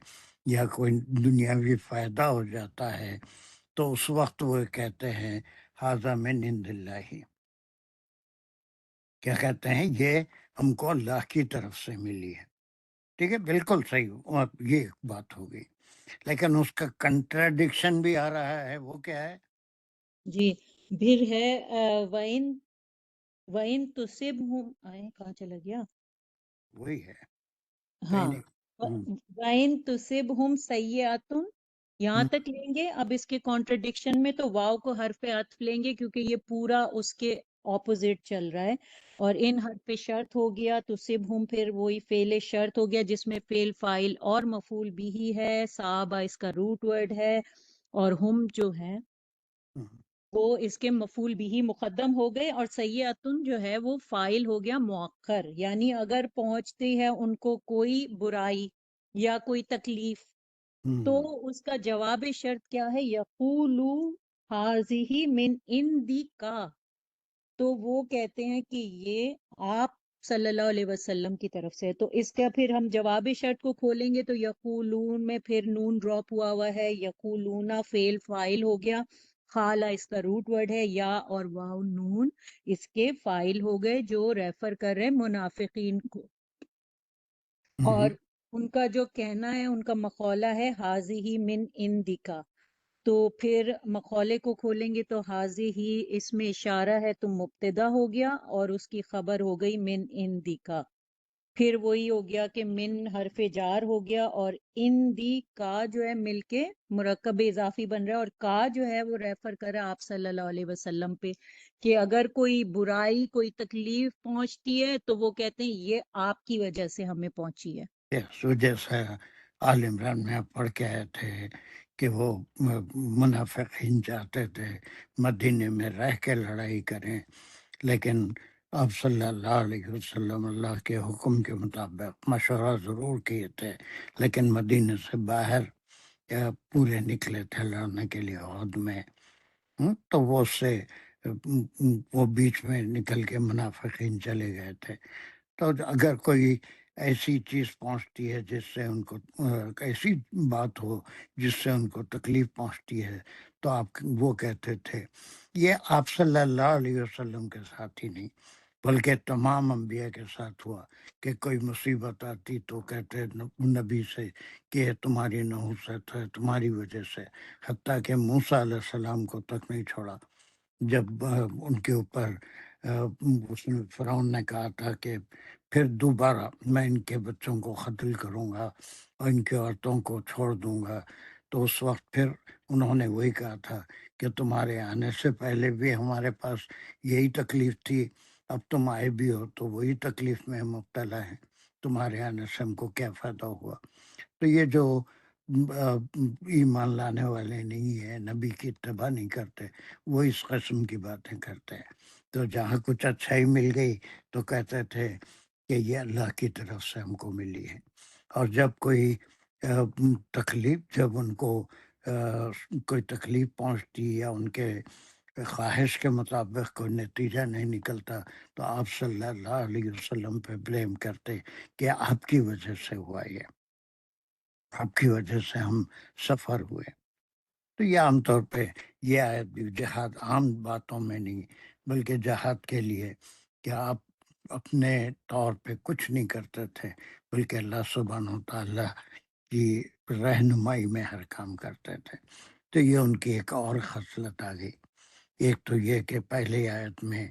یا کوئی دنیاوی فائدہ ہو جاتا ہے تو اس وقت وہ کہتے ہیں ھذا من عند اللہ، کیا کہتے ہیں یہ ہم کو اللہ کی طرف سے ملی ہے۔ ٹھیک ہے، بالکل صحیح، یہ ایک بات ہو گئی، لیکن اس کا کنٹراڈکشن بھی آ رہا ہے، وہ کیا ہے؟
جی پھر ہے وَإِن تُصِبْهُمْ، آئے کہاں چلا گیا؟
وہی ہے کہیں
ہاں،
نہیں۔
وَإِن تُصِبْهُمْ سَيِّئَةٌ، یہاں تک لیں گے۔ اب اس کے کانٹرڈکشن میں تو واو کو حرف عطف لیں گے کیونکہ یہ پورا اس کے اپوزٹ چل رہا ہے، اور ان حرف شرط ہو گیا، تُصِبْهُمْ پھر وہی فعل شرط ہو گیا جس میں فعل فاعل اور مفعول بھی ہے، صحابہ اس کا روٹ ورڈ ہے، اور ہم جو ہے وہ اس کے مفعول بھی مقدم ہو گئے، اور سیئاتن جو ہے وہ فاعل ہو گیا مؤخر، یعنی اگر پہنچتی ہے ان کو کوئی برائی یا کوئی تکلیف تو اس کا جواب شرط کیا ہے؟ یقولو حاذہ من عندک، تو وہ کہتے ہیں کہ یہ آپ صلی اللہ علیہ وسلم کی طرف سے ہے۔ تو اس کا پھر ہم جواب شرط کو کھولیں گے تو یقولون میں پھر نون ڈراپ ہوا ہے، یقولون فعل فاعل ہو گیا، خالہ اس کا روٹ ورڈ ہے، یا اور واو نون اس کے فاعل ہو گئے جو ریفر کر رہے ہیں منافقین کو، اور ان کا جو کہنا ہے ان کا مقولہ ہے حاذہ من عندک، تو پھر مقولے کو کھولیں گے تو حاضی ہی اس میں اشارہ ہے تو مبتدا ہو گیا، اور اس کی خبر ہو گئی من اندیکا، پھر وہی ہو گیا کہ من حرف جار ہو گیا، اور اندی کا جو ہے مل کے مرکب اضافی بن رہا ہے، اور کا جو ہے وہ ریفر کر رہا ہے آپ صلی اللہ علیہ وسلم پہ، کہ اگر کوئی برائی کوئی تکلیف پہنچتی ہے تو وہ کہتے ہیں یہ آپ کی وجہ سے ہمیں پہنچی ہے۔
جیسا آل عمران میں آپ پڑھ کے آئے تھے کہ وہ منافقین چاہتے تھے مدینے میں رہ کے لڑائی کریں، لیکن آپ صلی اللہ علیہ وسلم اللہ کے حکم کے مطابق مشورہ ضرور کیے تھے، لیکن مدینے سے باہر پورے نکلے تھے لڑنے کے لیے عہد میں، تو وہ اس سے وہ بیچ میں نکل کے منافقین چلے گئے تھے۔ تو اگر کوئی ایسی چیز پہنچتی ہے جس سے ان کو ایسی بات ہو جس سے ان کو تکلیف پہنچتی ہے تو آپ وہ کہتے تھے، یہ آپ صلی اللہ علیہ وسلم کے ساتھ ہی نہیں بلکہ تمام انبیاء کے ساتھ ہوا کہ کوئی مصیبت آتی تو کہتے نبی سے کہ یہ تمہاری نحوست ہے، تمہاری وجہ سے، حتیٰ کہ موسیٰ علیہ السلام کو تک نہیں چھوڑا جب ان کے اوپر اس نے فرعون نے کہا تھا کہ پھر دوبارہ میں ان کے بچوں کو قتل کروں گا اور ان کی عورتوں کو چھوڑ دوں گا، تو اس وقت پھر انہوں نے وہی کہا تھا کہ تمہارے آنے سے پہلے بھی ہمارے پاس یہی تکلیف تھی، اب تم آئے بھی ہو تو وہی تکلیف میں مبتلا ہیں، تمہارے آنے سے ہم کو کیا فائدہ ہوا؟ تو یہ جو ایمان لانے والے نہیں ہیں، نبی کی اتباع نہیں کرتے، وہ اس قسم کی باتیں کرتے ہیں۔ تو جہاں کچھ اچھائی مل گئی تو کہتے تھے کہ یہ اللہ کی طرف سے ہم کو ملی ہے، اور جب کوئی تکلیف، جب ان کو کوئی تکلیف پہنچتی یا ان کے خواہش کے مطابق کوئی نتیجہ نہیں نکلتا تو آپ صلی اللہ علیہ وسلم پہ بلیم کرتے کہ آپ کی وجہ سے ہوا، یہ آپ کی وجہ سے ہم سفر ہوئے۔ تو یہ عام طور پہ یہ آیت بھی جہاد عام باتوں میں نہیں بلکہ جہاد کے لیے کہ آپ اپنے طور پہ کچھ نہیں کرتے تھے بلکہ اللہ سبحانہ و تعالیٰ کی رہنمائی میں ہر کام کرتے تھے۔ تو یہ ان کی ایک اور خصلت آ گئی۔ ایک تو یہ کہ پہلی آیت میں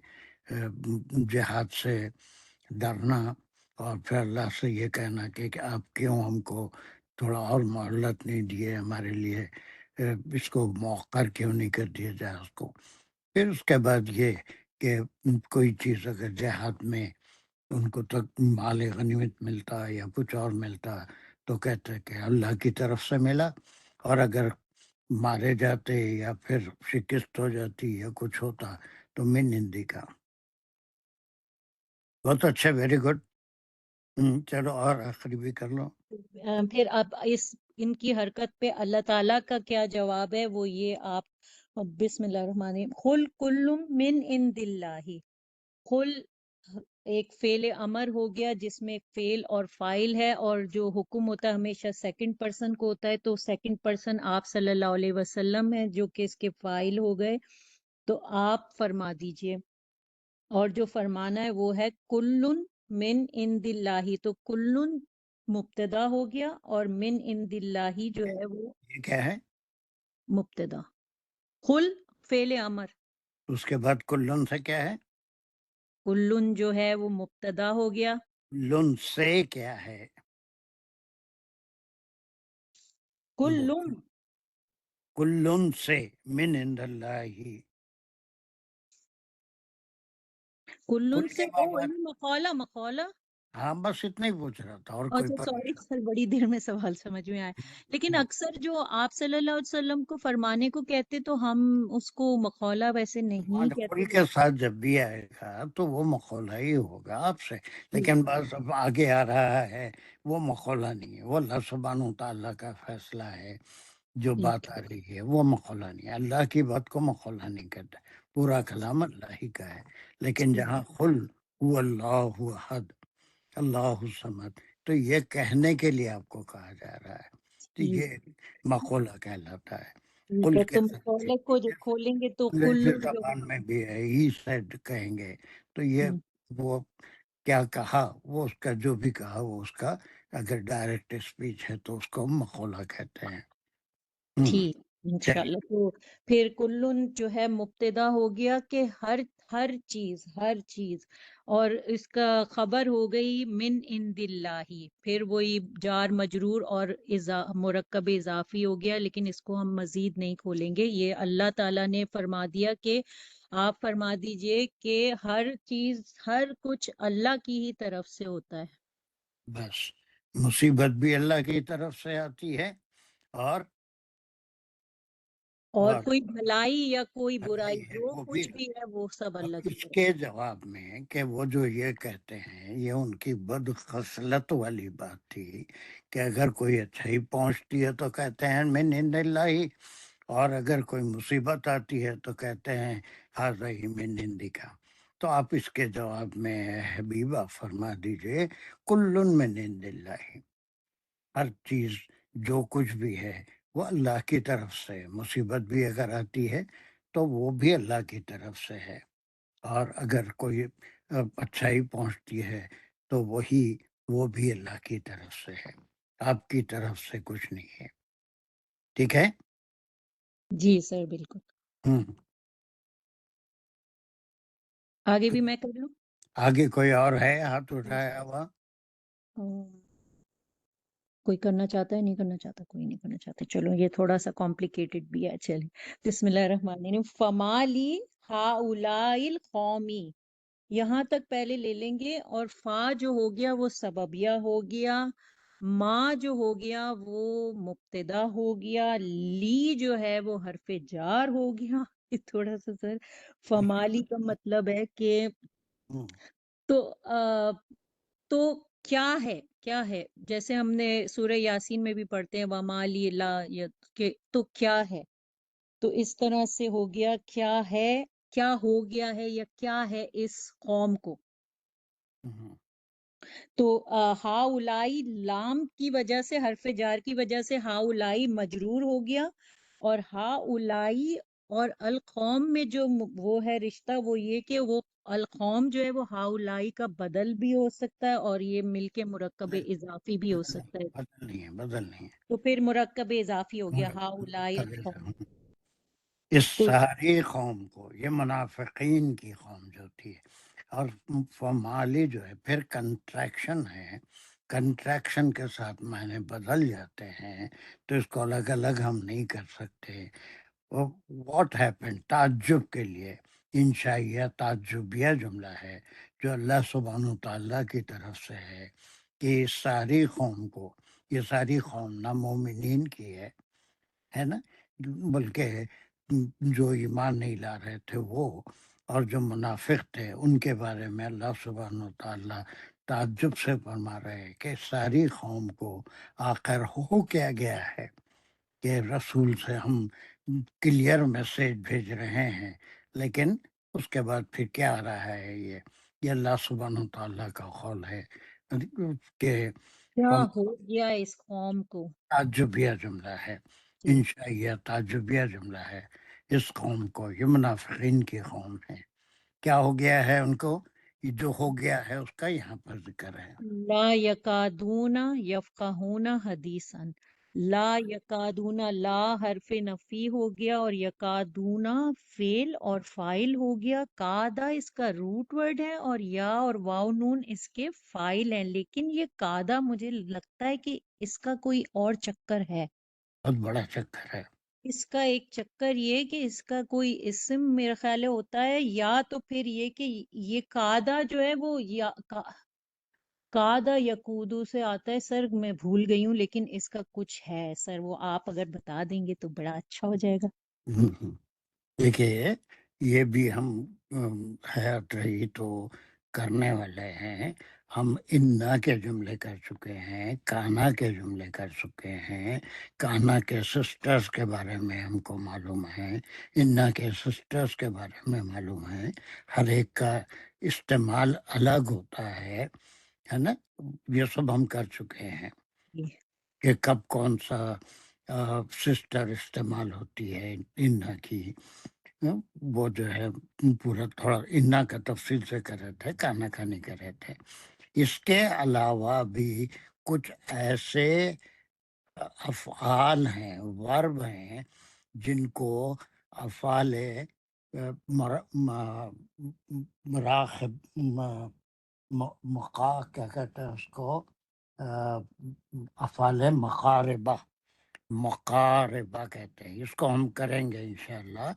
جہاد سے ڈرنا، اور پھر اللہ سے یہ کہنا کہ آپ کیوں ہم کو تھوڑا اور مہلت نہیں دیے، ہمارے لیے اس کو مؤخر کیوں نہیں کر دیا جائے اس کو۔ پھر اس کے بعد یہ کہ کوئی چیز اگر جہاد میں ان کو تک مال غنیمت ملتا یا کچھ اور ملتا تو کہتے کہ اللہ کی طرف سے ملا، اور اگر مارے جاتے یا پھر شکست ہو جاتی یا کچھ ہوتا تو من ہندی کا۔ بہت اچھا، ویری گڈ۔ چلو اور آخری بھی کر لو۔
پھر اب ان کی حرکت پہ اللہ تعالیٰ کا کیا جواب ہے، وہ یہ آپ بسم اللہ الرحمن الرحیم، قل کل من عند اللہ۔ قل ایک فعل امر ہو گیا جس میں فعل اور فاعل ہے، اور جو حکم ہوتا ہے ہمیشہ سیکنڈ پرسن کو ہوتا ہے، تو سیکنڈ پرسن آپ صلی اللہ علیہ وسلم ہے جو کہ اس کے فاعل ہو گئے، تو آپ فرما دیجئے۔ اور جو فرمانا ہے وہ ہے کلن من عند اللہ، تو کلن مبتدا ہو گیا اور من عند اللہ جو ہے وہ
یہ کیا ہے؟
مبتدا۔ قل فعل امر،
اس کے بعد کلن سے کیا ہے؟
کلن جو ہے وہ مبتدا ہو گیا،
لن سے کیا ہے؟
کلن
کلن سے من عند اللہ،
کلن
کل
سے
کے بعد
مقالہ مقالہ۔
ہاں بس اتنا ہی پوچھ رہا تھا، اور کوئی
اچھا سوری
پرمیشن؟
سر، بڑی دیر میں سوال سمجھ میں آیا، لیکن اکثر جو آپ صلی اللہ علیہ وسلم کو فرمانے کو کہتے تو ہم اس کو مقولہ ویسے نہیں
کل
کہتے۔
کے ساتھ جب بھی آئے گا تو وہ مقولہ ہی ہوگا آپ سے، لیکن بس اب آگے آ رہا ہے وہ مقولہ نہیں ہے، وہ اللہ سبحانہ و تعالیٰ کا فیصلہ ہے۔ جو بات آ رہی ہے وہ مقولہ نہیں ہے، اللہ کی بات کو مقولہ نہیں کرتا، پورا کلام اللہ ہی کا ہے۔ لیکن جہاں قل هو اللہ احد اللہ الصمد، تو یہ کہنے کے لیے آپ کو کہا جا رہا ہے، تو یہ مقولہ کہلاتا ہے۔
ٹھیک
قل
ہے،
کے
تو
ساتھ
مقولے کو جو کھولیں گے تو
انگریزی
کلن جو
زبان میں بھی ہے، ہی سیڈ کہیں گے تو یہ وہ کیا کہا، وہ اس کا جو بھی کہا وہ اس کا اگر ڈائریکٹ اسپیچ ہے تو اس کو مقولہ کہتے ہیں۔
ٹھیک
چلیے،
انشاءاللہ۔ تو پھر کلن جو ہے مبتدا ہو گیا کہ ہر چیز، اور اس کا خبر ہو گئی من عند اللہ، پھر وہی جار مجرور اور مرکب اضافی ہو گیا، لیکن اس کو ہم مزید نہیں کھولیں گے، یہ اللہ تعالیٰ نے فرما دیا کہ آپ فرما دیجئے کہ ہر چیز ہر کچھ اللہ کی ہی طرف سے ہوتا ہے،
بس مصیبت بھی اللہ کی طرف سے آتی ہے، اور
اور کوئی بھلائی یا کوئی برائی
ہے
جو
وہ بھی۔
کچھ بھی ہے وہ سب
اب
اللہ کی
اس
طرف
کے جواب میں کہ وہ جو یہ کہتے ہیں یہ ان کی بد خصلت والی بات تھی کہ اگر کوئی اچھائی پہنچتی ہے تو کہتے ہیں من عند اللہ، اور اگر کوئی مصیبت آتی ہے تو کہتے ہیں ھذا من عندک۔ تو آپ اس کے جواب میں حبیبہ فرما دیجئے کل من عند اللہ، ہر چیز جو کچھ بھی ہے وہ اللہ کی طرف سے، مصیبت بھی اگر آتی ہے تو وہ بھی اللہ کی طرف سے ہے، اور اگر کوئی اچھائی پہنچتی ہے تو وہ بھی اللہ کی طرف سے ہے، آپ کی طرف سے کچھ نہیں ہے۔ ٹھیک ہے؟
جی سر بالکل۔
ہوں
آگے بھی میں کر لوں؟
آگے کوئی اور ہے ہاتھ اٹھایا ہوا؟
کوئی کرنا چاہتا ہے؟ نہیں کرنا چاہتا، کوئی نہیں کرنا چاہتا، چلو یہ تھوڑا سا کمپلیکیٹڈ بھی ہے، چلیں بسم اللہ الرحمن الرحیم۔ فما لی ہؤلاء القومی، یہاں تک پہلے لے لیں گے، اور فا جو ہو گیا وہ سببیہ ہو گیا، ما جو ہو گیا وہ مبتدا ہو گیا، لی جو ہے وہ حرف جار ہو گیا۔ یہ تھوڑا سا سر فمالی کا مطلب ہے کہ تو تو کیا ہے جیسے ہم نے سورہ یاسین میں بھی پڑھتے ہیں وَمَا لا کہ تو کیا ہے، تو اس طرح سے ہو گیا کیا ہے، کیا ہو گیا ہے یا کیا ہے اس قوم کو۔ تو ہا اولائی لام کی وجہ سے، حرف جار کی وجہ سے ہا اولائی مجرور ہو گیا، اور ہا اولائی اور القوم میں جو وہ ہے رشتہ وہ یہ کہ وہ القوم جو ہے وہ ہا اولائی کا بدل بھی ہو سکتا ہے، اور یہ مل کے مرکب اضافی بھی ہو سکتا ہے،
بدل نہیں ہے
تو پھر مرکب اضافی ہو گیا ہا اولائی القوم۔
اس
تو
ساری قوم کو، یہ منافقین کی قوم جو تھی، اور فمالی جو ہے پھر کنٹریکشن ہے، کنٹریکشن کے ساتھ معنی بدل جاتے ہیں، تو اس کو الگ الگ ہم نہیں کر سکتے۔ واٹ ہیپن، تعجب کے لیے انشائیہ تعجبیہ جملہ ہے جو اللہ سبحانہ وتعالیٰ کی طرف سے ہے کہ اس ساری قوم کو، یہ ساری قوم نہ مومنین کی ہے نا، بلکہ جو ایمان نہیں لا رہے تھے وہ، اور جو منافق تھے ان کے بارے میں اللہ سبحانہ وتعالیٰ تعجب سے فرما رہے ہیں کہ ساری قوم کو آخر ہو کیا گیا ہے کہ رسول سے ہم کلیئر میسیج بھیج رہے ہیں، لیکن اس کے بعد پھر کیا آ رہا ہے، یہ اللہ سبحانہ وتعالیٰ کا قول ہے کہ
کیا ہو گیا اس قوم کو،
تعجبیہ جملہ ہے، انشائیہ تعجبیہ جملہ ہے اس قوم کو، یہ منافقین کی قوم ہے۔ کیا ہو گیا ہے ان کو، یہ جو ہو گیا ہے اس کا یہاں پر ذکر ہے۔
لا یکادون یفقہون حدیثا، لا یکادون، لا حرف نفی ہو گیا، اور یکادون فعل اور فاعل ہو گیا، کادا اس کا روٹ ورڈ ہے، اور یا اور واو نون اس کے فاعل ہیں، لیکن یہ کادا مجھے لگتا ہے کہ اس کا کوئی اور چکر ہے،
بہت بڑا چکر ہے۔
اس کا ایک چکر یہ کہ اس کا کوئی اسم میرا خیال ہے ہوتا ہے، یا تو پھر یہ کہ یہ کادا جو ہے وہ یا کادا یکودو سے آتا ہے، سر میں بھول گئی ہوں، لیکن اس کا کچھ ہے سر، وہ آپ اگر بتا دیں گے تو بڑا اچھا ہو جائے گا۔
دیکھیے یہ بھی ہم حیات رہی تو کرنے والے ہیں، ہم انا کے جملے کر چکے ہیں، کانا کے جملے کر چکے ہیں، کانا کے سسٹرز کے بارے میں ہم کو معلوم ہے، انا کے سسٹرز کے بارے میں معلوم ہے، ہر ایک کا استعمال الگ ہوتا ہے نا، یہ سب ہم کر چکے ہیں کہ کب کون سا سسٹر استعمال ہوتی ہے انا کی، وہ جو ہے پورا تھوڑا انا کا تفصیل سے کر رہے تھے، کانا کا نہیں کر رہے تھے۔ اس کے علاوہ بھی کچھ ایسے افعال ہیں، ورب ہیں، جن کو افعال مراقب مقا کیا کہتے ہیں اس کو، افعال مقاربہ، مقاربہ کہتے ہیں، اس کو ہم کریں گے انشاءاللہ،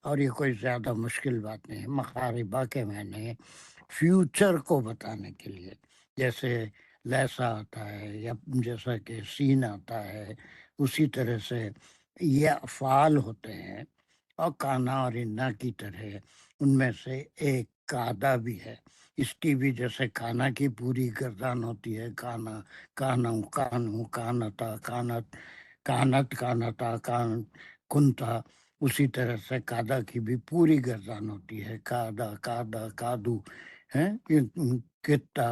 اور یہ کوئی زیادہ مشکل بات نہیں ہے۔ مقاربہ کے معنی فیوچر کو بتانے کے لیے، جیسے لیسا آتا ہے یا جیسا کہ سین آتا ہے، اسی طرح سے یہ افعال ہوتے ہیں، اور کانا اور انا کی طرح ان میں سے ایک کادا بھی ہے، اس کی بھی جیسے کانا کی پوری گردان ہوتی ہے، کانا کانو کانو کانتا کانت کانت کانتا کان کنتا، اسی طرح سے کادا کی بھی پوری گردان ہوتی ہے، کادا کادا کادو ہے، کتا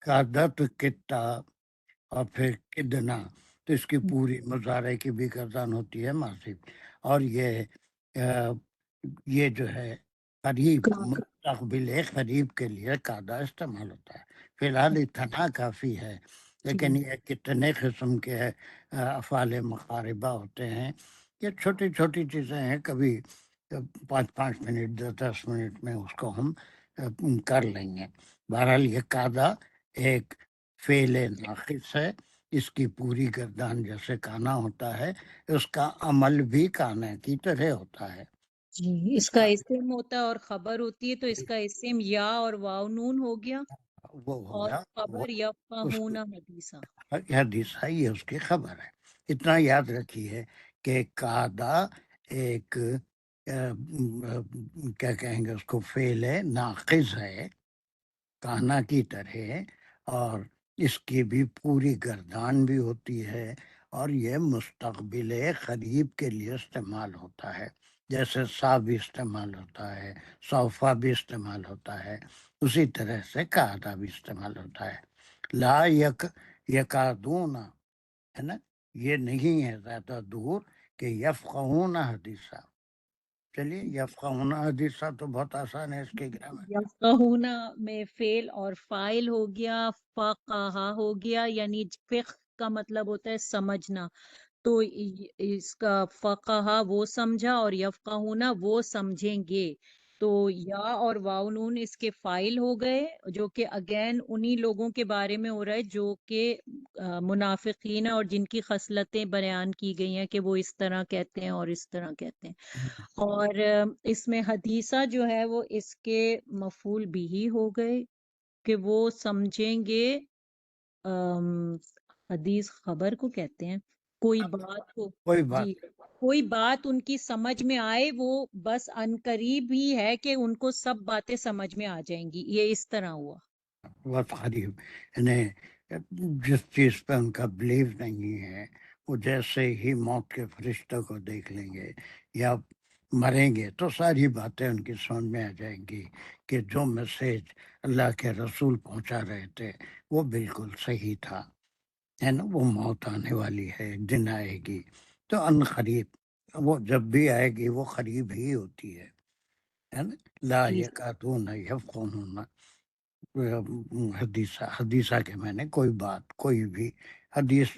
کادت کتا، اور پھر کدنا، تو اس کی پوری مضارع کی بھی گردان ہوتی ہے ماضی، اور یہ جو ہے قریب مستقبل قریب کے لیے کادا استعمال ہوتا ہے۔ فی الحال اتنا کافی ہے، لیکن یہ کتنے قسم کے افعال مقاربہ ہوتے ہیں، یہ چھوٹی چھوٹی چیزیں ہیں، کبھی 5 منٹ 10 منٹ میں اس کو ہم کر لیں گے۔ بہرحال یہ کادا ایک فعل ناقص ہے، اس کی پوری گردان جیسے کانا ہوتا ہے، اس کا عمل بھی کانا کی طرح ہوتا ہے،
جی اس کا اسم ہوتا ہے اور خبر ہوتی ہے، تو اس کا اسم یا اور واو نون ہو گیا،
وہ ہو
اور
گیا وہ
خبر
اس
یفقہون حدیثا۔
حدیث ہے، یہ اس کی خبر ہے۔ اتنا یاد رکھیے کہ قعدہ ایک کیا کہیں گے اس کو، فعل ہے، ناقص ہے کانا کی طرح، اور اس کی بھی پوری گردان بھی ہوتی ہے، اور یہ مستقبل قریب کے لیے استعمال ہوتا ہے، جیسے سا بھی استعمال ہوتا ہے، صوفہ بھی استعمال ہوتا ہے، اسی طرح سے قعدہ بھی استعمال ہوتا ہے۔ لا یکادون ہے نا، یہ نہیں ہے زیادہ دور کہ یفقہون حدیثہ۔ چلیے یفقہون حدیثہ تو بہت آسان ہے اس کے گرامر۔
یفقہون میں فعل اور فاعل ہو گیا، فقہ ہو گیا، یعنی فقہ کا مطلب ہوتا ہے سمجھنا، تو اس کا فقہ وہ سمجھا اور یفقہون وہ سمجھیں گے، تو یا اور واو نون اس کے فائل ہو گئے، جو کہ اگین انہی لوگوں کے بارے میں ہو رہا ہے جو کہ منافقین اور جن کی خصلتیں بیان کی گئی ہیں کہ وہ اس طرح کہتے ہیں اور اس طرح کہتے ہیں، اور اس میں حدیثہ جو ہے وہ اس کے مفعول بھی ہو گئے کہ وہ سمجھیں گے، حدیث خبر کو کہتے ہیں، کوئی بات کو،
کوئی بات
جی کوئی بات ان کی سمجھ میں آئے، وہ بس ان قریب ہی ہے کہ ان کو سب باتیں سمجھ میں آ جائیں گی، یہ اس طرح ہوا۔
بہت قریب، یعنی جس چیز پہ ان کا بلیو نہیں ہے، وہ جیسے ہی موت کے فرشتوں کو دیکھ لیں گے یا مریں گے تو ساری باتیں ان کی سمجھ میں آ جائیں گی کہ جو میسج اللہ کے رسول پہنچا رہے تھے وہ بالکل صحیح تھا، ہے نا۔ وہ موت آنے والی ہے، ایک دن آئے گی، تو ان قریب، وہ جب بھی آئے گی وہ قریب ہی ہوتی ہے نا۔ لا
جی
یکادون یفقہون حدیثہ، حدیثہ کے میں نے کوئی بات، کوئی بھی حدیث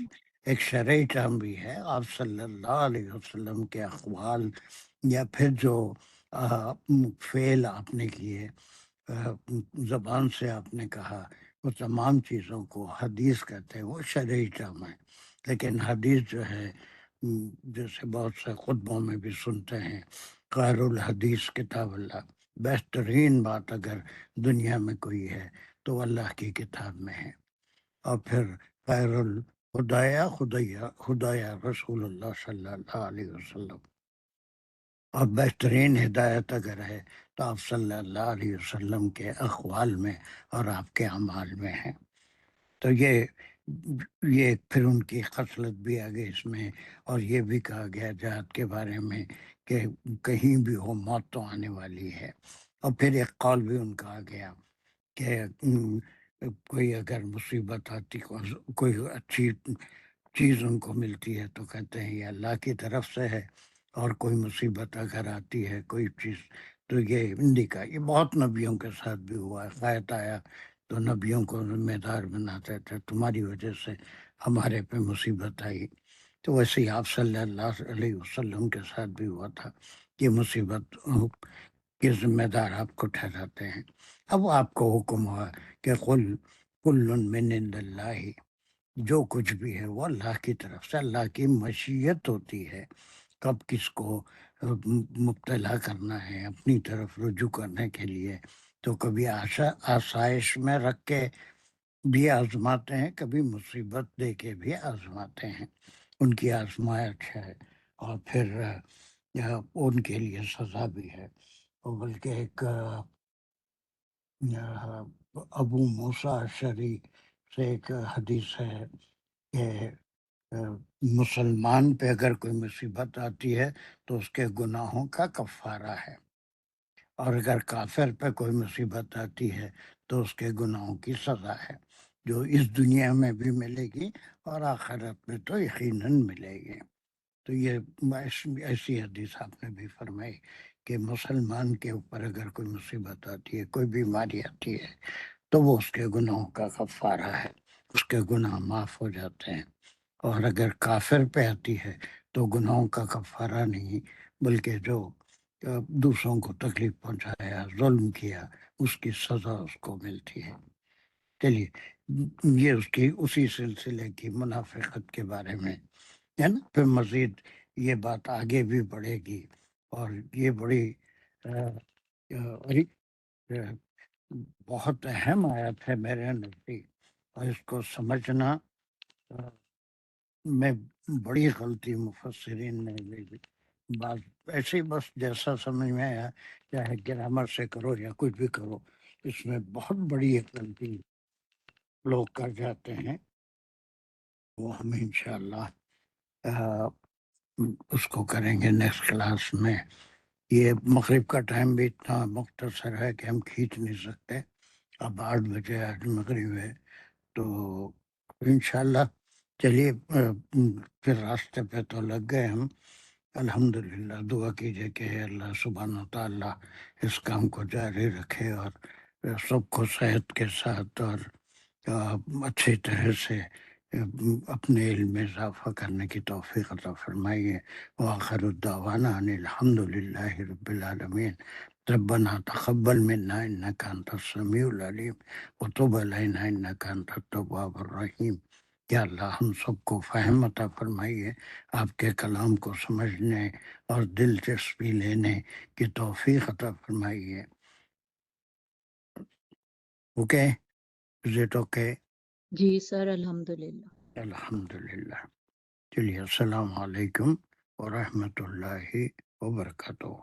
ایک شرعی ٹرم بھی ہے، آپ صلی اللہ علیہ وسلم کے اقوال یا پھر جو فعل آپ نے کیے، زبان سے آپ نے کہا، وہ تمام چیزوں کو حدیث کہتے ہیں، وہ شرعی ٹرم ہے۔ لیکن حدیث جو ہے جیسے بہت سے خطبوں میں بھی سنتے ہیں، خیر الحدیث کتاب اللہ، بہترین بات اگر دنیا میں کوئی ہے تو اللہ کی کتاب میں ہے، اور پھر خیر الہدایہ خدایا رسول اللہ صلی اللہ علیہ وسلم، اور بہترین ہدایت اگر ہے تو آپ صلی اللہ علیہ وسلم کے اقوال میں اور آپ کے اعمال میں ہے۔ تو یہ پھر ان کی خصلت بھی آ گئی اس میں، اور یہ بھی کہا گیا جہاد کے بارے میں کہ کہیں بھی ہو موت تو آنے والی ہے، اور پھر ایک قول بھی ان کا آ گیا کہ کوئی اگر مصیبت آتی، کوئی اچھی چیز ان کو ملتی ہے تو کہتے ہیں یہ اللہ کی طرف سے ہے، اور کوئی مصیبت اگر آتی ہے کوئی چیز تو یہ ہندی کا، یہ بہت نبیوں کے ساتھ بھی ہوا ہے، خیت آیا تو نبیوں کو ذمہ دار بناتے تھے، تمہاری وجہ سے ہمارے پہ مصیبت آئی، تو ویسے ہی آپ صلی اللہ علیہ وسلم کے ساتھ بھی ہوا تھا کہ مصیبت کے ذمہ دار آپ کو ٹھہراتے ہیں۔ اب آپ کو حکم ہوا کہ کل من عند اللہ، جو کچھ بھی ہے وہ اللہ کی طرف سے، اللہ کی مشیت ہوتی ہے، کب کس کو مبتلا کرنا ہے اپنی طرف رجوع کرنے کے لیے، تو کبھی آسائش میں رکھ کے بھی آزماتے ہیں، کبھی مصیبت دے کے بھی آزماتے ہیں، ان کی آزمائش ہے، اور پھر ان کے لیے سزا بھی ہے۔ اور بلکہ ایک ابو موسیٰ اشعری سے ایک حدیث ہے کہ مسلمان پہ اگر کوئی مصیبت آتی ہے تو اس کے گناہوں کا کفارہ ہے، اور اگر کافر پہ کوئی مصیبت آتی ہے تو اس کے گناہوں کی سزا ہے، جو اس دنیا میں بھی ملے گی اور آخرت میں تو یقیناً ملے گی۔ تو یہ ایسی حدیث آپ نے بھی فرمائی کہ مسلمان کے اوپر اگر کوئی مصیبت آتی ہے، کوئی بیماری آتی ہے، تو وہ اس کے گناہوں کا کفارہ ہے، اس کے گناہ معاف ہو جاتے ہیں، اور اگر کافر پہ آتی ہے تو گناہوں کا کفارہ نہیں، بلکہ جو دوسروں کو تکلیف پہنچایا، ظلم کیا، اس کی سزا اس کو ملتی ہے۔ چلیے یہ اس کی اسی سلسلے کی منافقت کے بارے میں ہے نا۔ پھر مزید یہ بات آگے بھی بڑھے گی اور یہ بڑی بہت اہم آیت ہے میرے نزدیک، اور اس کو سمجھنا میں بڑی غلطی مفسرین نے بات ایسے ہی بس جیسا سمجھ میں آیا، چاہے گرامر سے کرو یا کچھ بھی کرو، اس میں بہت بڑی ایک غلطی لوگ کر جاتے ہیں، وہ ہم انشاءاللہ اس کو کریں گے نیکسٹ کلاس میں۔ یہ مغرب کا ٹائم بھی اتنا مختصر ہے کہ ہم کھینچ نہیں سکتے، اب 8 بجے آج مغرب ہے، تو انشاءاللہ چلیے پھر راستے پہ تو لگ گئے ہم۔ الحمدللہ دعا کیجئے کہ اللہ سبحانہ تعالیٰ اس کام کو جاری رکھے اور سب کو صحت کے ساتھ اور اچھی طرح سے اپنے علم میں اضافہ کرنے کی توفیق عطا فرمائیے۔ وآخر الدعوانا ان الحمدللہ رب العالمین۔ ربنا تقبل منا انک انت السمیع العلیم وتب علینا انک انت التواب الرحیم۔ یا اللہ ہم سب کو فہم عطا فرمائیے، آپ کے کلام کو سمجھنے اور دلچسپی لینے کی توفیق عطا فرمائیے۔ Okay, is it okay?
جی سر، الحمدللہ۔
الحمدللہ۔ چلیے، السلام علیکم ورحمۃ اللہ وبرکاتہ۔